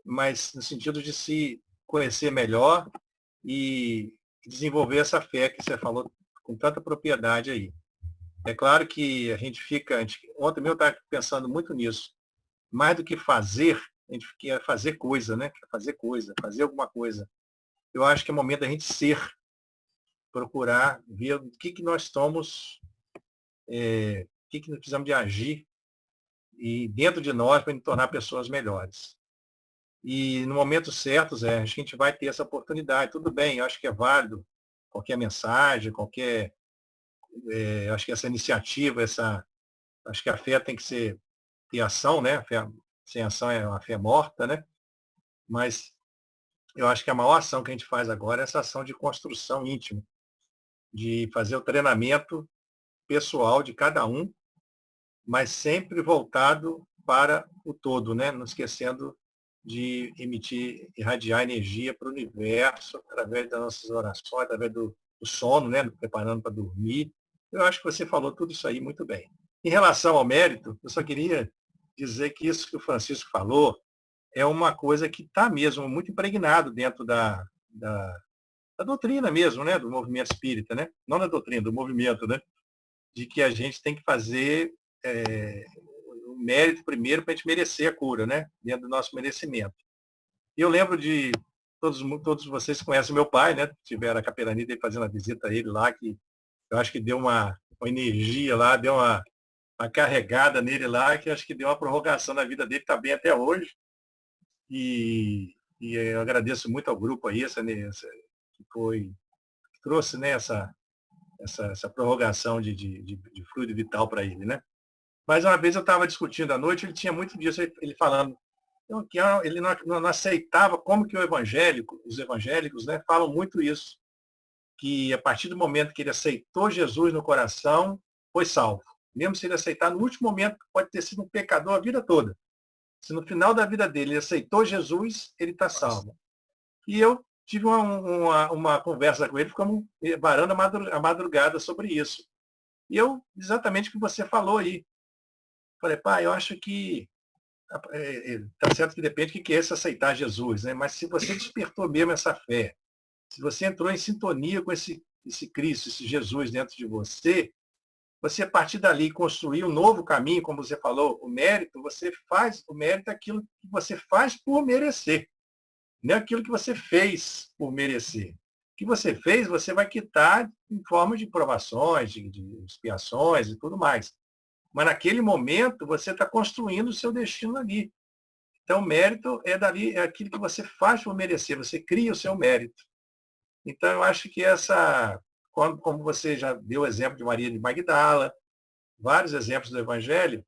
mas no sentido de se conhecer melhor e desenvolver essa fé que você falou com tanta propriedade aí. É claro que a gente ontem mesmo eu estava pensando muito nisso. Mais do que fazer, a gente quer fazer coisa, né? Quer fazer coisa, fazer alguma coisa. Eu acho que é momento da gente ser, procurar ver o que nós somos, o que nós precisamos de agir e dentro de nós para nos tornar pessoas melhores. E no momento certo, Zé, acho que a gente vai ter essa oportunidade. Tudo bem, eu acho que é válido qualquer mensagem, acho que essa iniciativa, acho que a fé tem que ter ação, né? A fé, sem ação é uma fé morta, né? Mas eu acho que a maior ação que a gente faz agora é essa ação de construção íntima, de fazer o treinamento pessoal de cada um, mas sempre voltado para o todo, né? Não esquecendo de irradiar energia para o universo através das nossas orações, através do sono, né? Preparando para dormir. Eu acho que você falou tudo isso aí muito bem. Em relação ao mérito, eu só queria dizer que isso que o Francisco falou é uma coisa que está mesmo muito impregnado dentro da doutrina mesmo, né? Do movimento espírita, né? Não da doutrina, do movimento, né? De que a gente tem que fazer o mérito primeiro para a gente merecer a cura, né? Dentro do nosso merecimento. E eu lembro de todos vocês conhecem meu pai, né? Tiveram a capelania dele fazendo a visita a ele lá, que eu acho que deu uma energia lá, deu uma carregada nele lá, que acho que deu uma prorrogação na vida dele, está bem até hoje. E eu agradeço muito ao grupo aí, que trouxe, né, essa prorrogação de fluido vital para ele, né? Mas uma vez eu estava discutindo à noite, ele tinha muito disso, ele falando que ele não aceitava como que os evangélicos, né, falam muito isso, que a partir do momento que ele aceitou Jesus no coração, foi salvo. Mesmo se ele aceitar no último momento, pode ter sido um pecador a vida toda. Se no final da vida dele ele aceitou Jesus, ele está salvo. E eu tive uma conversa com ele, ficamos varando a madrugada sobre isso. E exatamente o que você falou aí. Falei, pai, eu acho que está certo que depende do que é esse aceitar Jesus, né? Mas se você despertou mesmo essa fé, se você entrou em sintonia com esse Cristo, esse Jesus dentro de você, você a partir dali construir um novo caminho, como você falou, o mérito é aquilo que você faz por merecer, não é aquilo que você fez por merecer. O que você fez, você vai quitar em forma de provações, de expiações e tudo mais. Mas naquele momento, você está construindo o seu destino ali. Então, o mérito é aquilo que você faz por merecer, você cria o seu mérito. Então, eu acho que como você já deu o exemplo de Maria de Magdala, vários exemplos do Evangelho,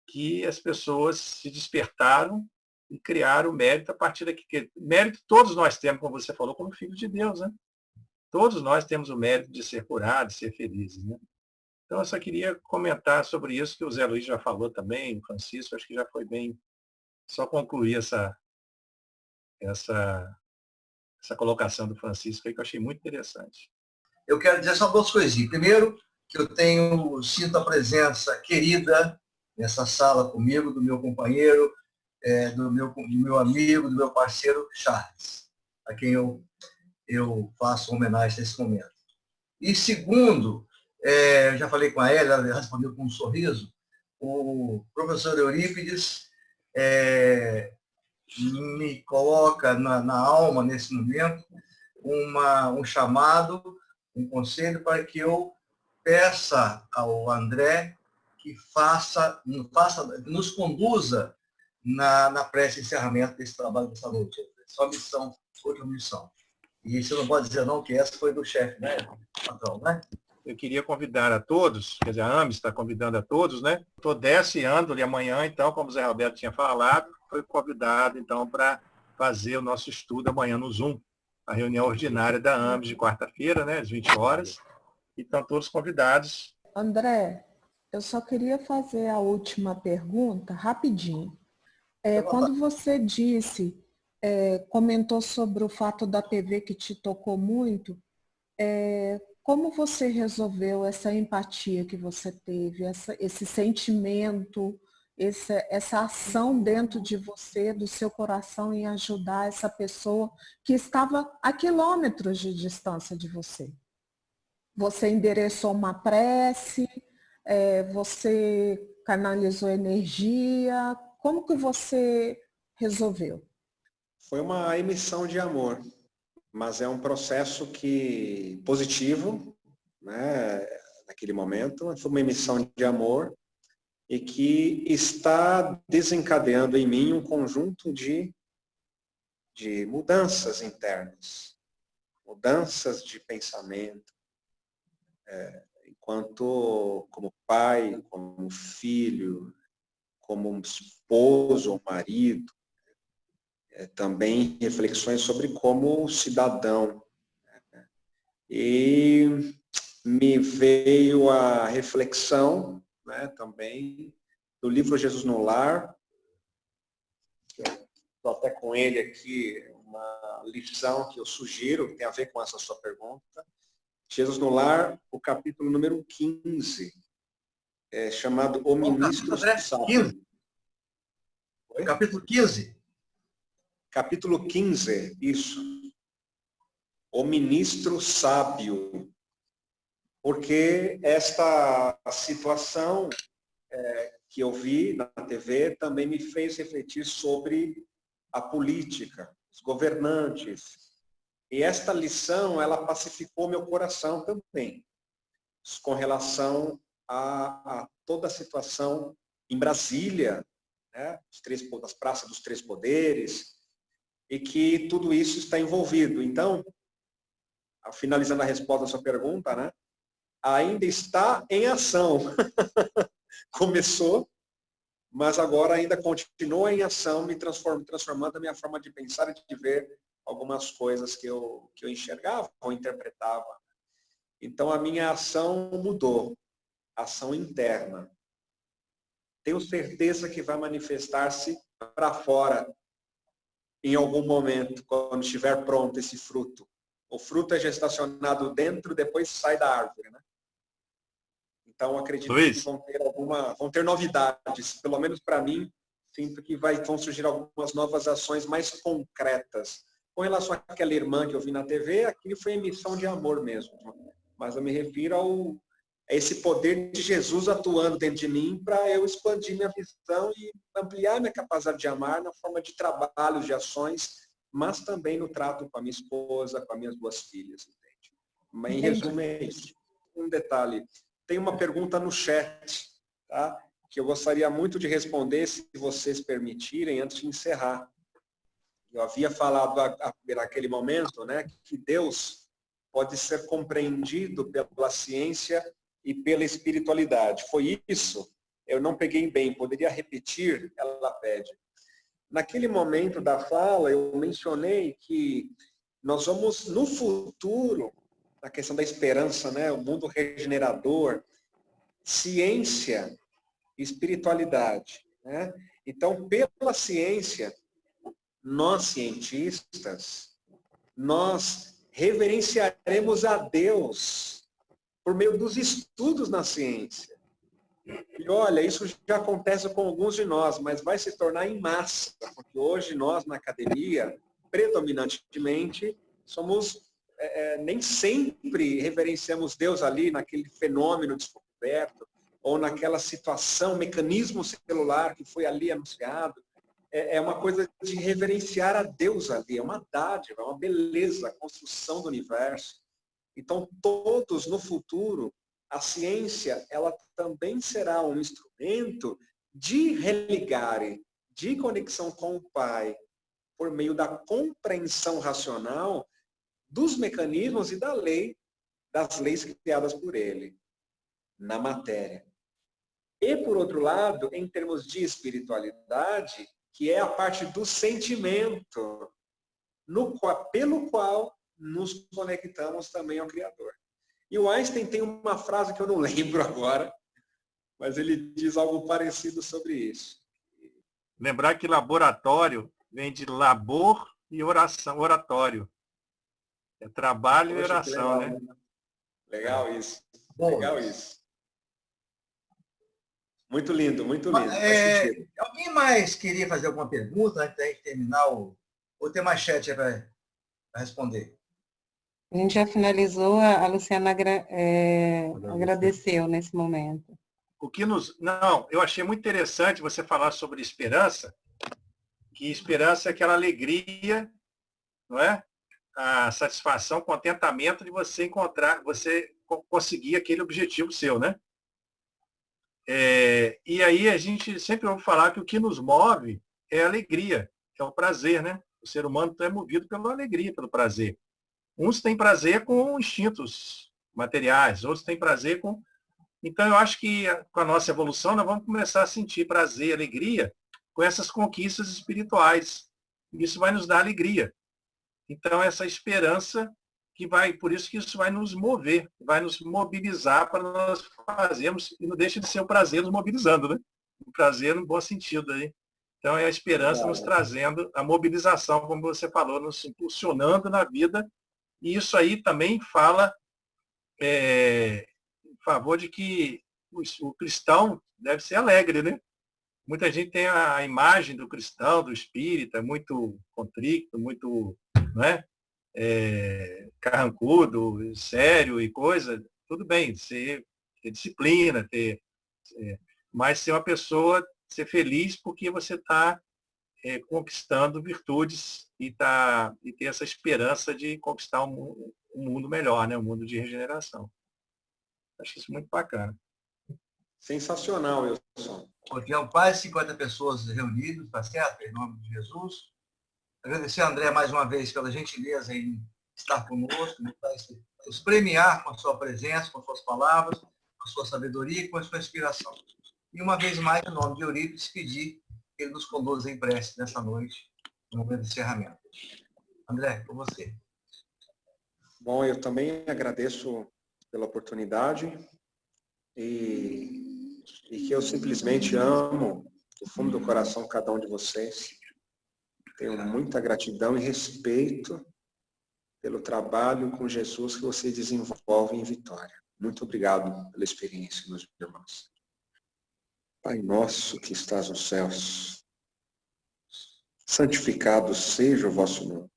que as pessoas se despertaram e criaram o mérito a partir daqui. Mérito todos nós temos, como você falou, como filhos de Deus, né? Todos nós temos o mérito de ser curados, de ser felizes, né? Então, eu só queria comentar sobre isso, que o Zé Luiz já falou também, o Francisco, acho que já foi bem, só concluir essa colocação do Francisco aí, que eu achei muito interessante. Eu quero dizer só duas coisinhas. Primeiro, que eu sinto a presença querida nessa sala comigo, do meu companheiro, do meu amigo, do meu parceiro Charles, a quem eu faço homenagem nesse momento. E segundo, já falei com ela respondeu com um sorriso, o professor Eurípides me coloca na alma, nesse momento, um chamado, um conselho para que eu peça ao André que nos conduza na prece de encerramento desse trabalho dessa noite. Só missão, outra missão. E você não pode dizer não, que essa foi do chefe, né, patrão, né? Eu queria convidar a todos, quer dizer, a AMES está convidando a todos, né? Estou desceando ali amanhã, então, como o Zé Roberto tinha falado, foi convidado, então, para fazer o nosso estudo amanhã no Zoom, a reunião ordinária da AMES de quarta-feira, né, às 20 horas, e estão todos convidados. André, eu só queria fazer a última pergunta, rapidinho. Quando você comentou sobre o fato da TV que te tocou muito, como você resolveu essa empatia que você teve, esse sentimento, essa ação dentro de você, do seu coração, em ajudar essa pessoa que estava a quilômetros de distância de você? Você endereçou uma prece, você canalizou energia, como que você resolveu? Foi uma emissão de amor, mas é um processo positivo, né, naquele momento, foi uma emissão de amor e que está desencadeando em mim um conjunto de mudanças internas, mudanças de pensamento, enquanto como pai, como filho, como esposo ou marido, também reflexões sobre como cidadão. E me veio a reflexão, né, também do livro Jesus no Lar. Estou até com ele aqui, uma lição que eu sugiro, que tem a ver com essa sua pergunta. Jesus no Lar, o capítulo número 15, chamado O Ministro Sábio. Capítulo 15? Capítulo 15, isso. O Ministro Sábio. Porque esta situação que eu vi na TV também me fez refletir sobre a política, os governantes. E esta lição, ela pacificou meu coração também, com relação a toda a situação em Brasília, né, das praças dos três poderes, e que tudo isso está envolvido. Então, finalizando a resposta à sua pergunta, né, ainda está em ação. Começou, mas agora ainda continua em ação, me transformando a minha forma de pensar e de ver algumas coisas que eu enxergava ou interpretava. Então, a minha ação mudou, ação interna. Tenho certeza que vai manifestar-se para fora em algum momento, quando estiver pronto esse fruto. O fruto é gestacionado dentro, depois sai da árvore, né? Então, acredito que vão ter novidades, pelo menos para mim, sinto que vão surgir algumas novas ações mais concretas. Com relação àquela irmã que eu vi na TV, aquilo foi emissão de amor mesmo. Mas eu me refiro a esse poder de Jesus atuando dentro de mim para eu expandir minha visão e ampliar minha capacidade de amar na forma de trabalhos, de ações, mas também no trato com a minha esposa, com as minhas 2 filhas, entende? Mas, em resumo, é isso. Um detalhe. Tem uma pergunta no chat, tá? Que eu gostaria muito de responder, se vocês permitirem, antes de encerrar. Eu havia falado naquele momento, né, que Deus pode ser compreendido pela ciência e pela espiritualidade. Foi isso? Eu não peguei bem, poderia repetir? Ela pede. Naquele momento da fala, eu mencionei que nós vamos, no futuro, na questão da esperança, né, o mundo regenerador, ciência e espiritualidade, né? Então, pela ciência, nós cientistas, nós reverenciaremos a Deus por meio dos estudos na ciência. E olha, isso já acontece com alguns de nós, mas vai se tornar em massa, porque hoje nós, na academia, predominantemente, nem sempre reverenciamos Deus ali naquele fenômeno descoberto, ou naquela situação, mecanismo celular que foi ali anunciado. É uma coisa de reverenciar a Deus ali, é uma dádiva, é uma beleza, a construção do universo. Então, todos no futuro, a ciência, ela também será um instrumento de religare, de conexão com o Pai, por meio da compreensão racional dos mecanismos e das leis criadas por ele, na matéria. E, por outro lado, em termos de espiritualidade, que é a parte do sentimento, pelo qual nos conectamos também ao Criador. E o Einstein tem uma frase que eu não lembro agora, mas ele diz algo parecido sobre isso. Lembrar que laboratório vem de labor e oração, oratório. É trabalho e oração, legal, né? Legal isso. Bom, legal isso. Muito lindo, muito lindo. Alguém mais queria fazer alguma pergunta antes de terminar? Ou tem mais chat para responder? A gente já finalizou, a Luciana agradeceu nesse momento. Não, eu achei muito interessante você falar sobre esperança, que esperança é aquela alegria, não é? A satisfação, contentamento de você conseguir aquele objetivo seu, né? E aí a gente sempre ouve falar que o que nos move é a alegria, é o prazer, né? O ser humano é movido pela alegria, pelo prazer. Uns têm prazer com instintos materiais, outros têm prazer com... Então, eu acho que com a nossa evolução, nós vamos começar a sentir prazer e alegria com essas conquistas espirituais. Isso vai nos dar alegria. Então, essa esperança por isso que isso vai nos mover, vai nos mobilizar para nós fazermos, e não deixa de ser o prazer nos mobilizando, né? O prazer no bom sentido aí. Então, é a esperança nos trazendo a mobilização, como você falou, nos impulsionando na vida. E isso aí também fala em favor de que o cristão deve ser alegre, né? Muita gente tem a imagem do cristão, do espírita, muito contrito, muito, né? Carrancudo, sério e coisa. Tudo bem, ter disciplina, mas ser uma pessoa, ser feliz porque você está conquistando virtudes e ter essa esperança de conquistar um mundo melhor, né? Um mundo de regeneração. Acho isso muito bacana. Sensacional, Wilson. Tiveram quase 50 pessoas reunidas, tá certo? Em nome de Jesus. Agradecer a André mais uma vez pela gentileza em estar conosco, nos premiar com a sua presença, com as suas palavras, com a sua sabedoria e com a sua inspiração. E uma vez mais, em nome de Eurípides, pedir que ele nos conduza em prece nessa noite, no momento de encerramento. André, com você. Bom, eu também agradeço pela oportunidade e que eu simplesmente amo do fundo do coração cada um de vocês. Tenho muita gratidão e respeito pelo trabalho com Jesus que vocês desenvolvem em Vitória. Muito obrigado pela experiência, meus irmãos. Pai nosso que estás nos céus, santificado seja o vosso nome.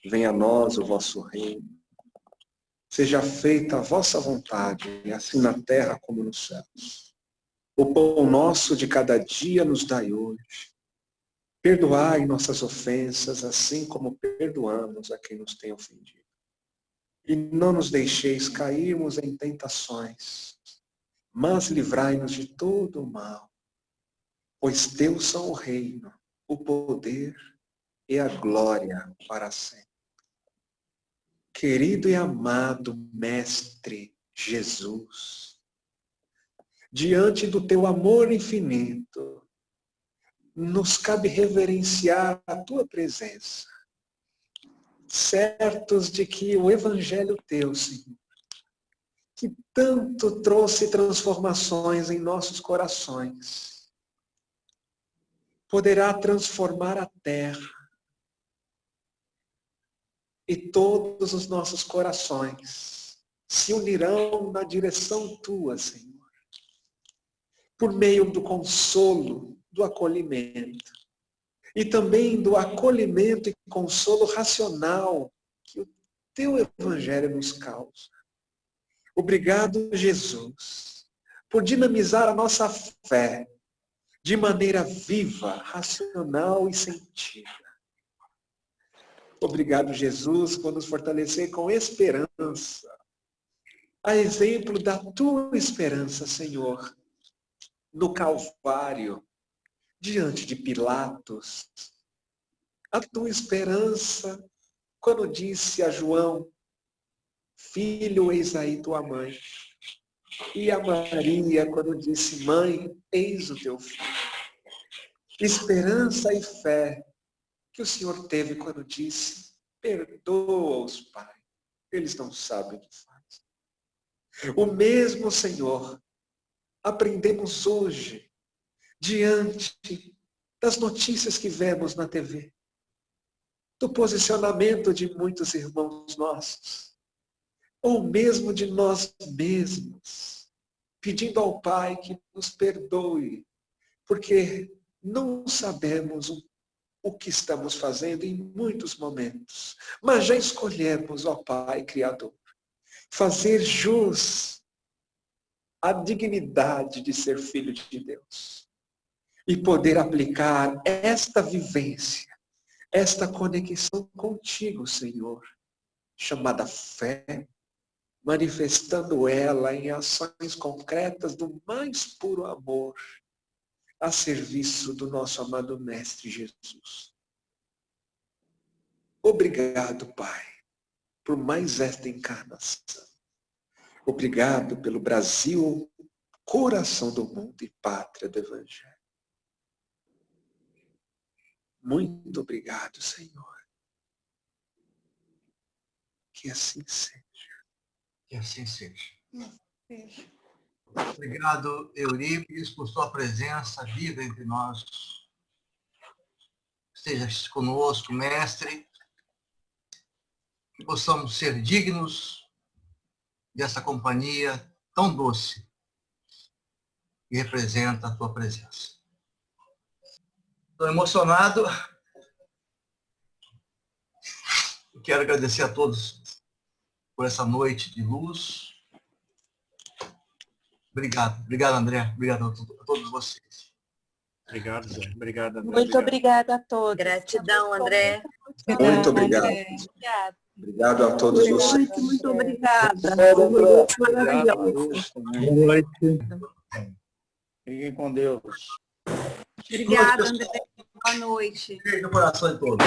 Venha a nós o vosso reino. Seja feita a vossa vontade, assim na terra como nos céus. O pão nosso de cada dia nos dai hoje. Perdoai nossas ofensas, assim como perdoamos a quem nos tem ofendido. E não nos deixeis cairmos em tentações, mas livrai-nos de todo o mal. Pois teus são o reino, o poder e a glória para sempre. Querido e amado Mestre Jesus, diante do teu amor infinito, nos cabe reverenciar a tua presença, certos de que o Evangelho teu, Senhor, que tanto trouxe transformações em nossos corações, poderá transformar a terra e todos os nossos corações se unirão na direção tua, Senhor, por meio do consolo, do acolhimento, e também do acolhimento e consolo racional que o teu Evangelho nos causa. Obrigado, Jesus, por dinamizar a nossa fé de maneira viva, racional e sentida. Obrigado, Jesus, por nos fortalecer com esperança. A exemplo da tua esperança, Senhor, no Calvário, diante de Pilatos. A tua esperança, quando disse a João, filho, eis aí tua mãe. E a Maria, quando disse, mãe, eis o teu filho. Esperança e fé que o Senhor teve quando disse, perdoa-os, Pai, eles não sabem o que fazem. O mesmo, Senhor, aprendemos hoje, diante das notícias que vemos na TV, do posicionamento de muitos irmãos nossos, ou mesmo de nós mesmos, pedindo ao Pai que nos perdoe, porque não sabemos o que estamos fazendo em muitos momentos, mas já escolhemos, ó Pai Criador, fazer jus à dignidade de ser filho de Deus e poder aplicar esta vivência, esta conexão contigo, Senhor, chamada fé, manifestando ela em ações concretas do mais puro amor, a serviço do nosso amado Mestre Jesus. Obrigado, Pai, por mais esta encarnação. Obrigado pelo Brasil, coração do mundo e pátria do Evangelho. Muito obrigado, Senhor. Que assim seja. Que assim seja. Obrigado, Eurípides, por sua presença viva entre nós. Esteja conosco, Mestre, que possamos ser dignos dessa companhia tão doce que representa a tua presença. Estou emocionado. Quero agradecer a todos por essa noite de luz. Obrigado. Obrigado, André. Obrigado a todos vocês. Obrigado, Zé. Obrigado, André. Muito obrigada a todos. Gratidão, André. Muito obrigado. Obrigada. Obrigado a todos vocês. Muito obrigada. Boa noite. Fiquem com Deus. Obrigada, André. Boa noite. Beijo no coração de todos.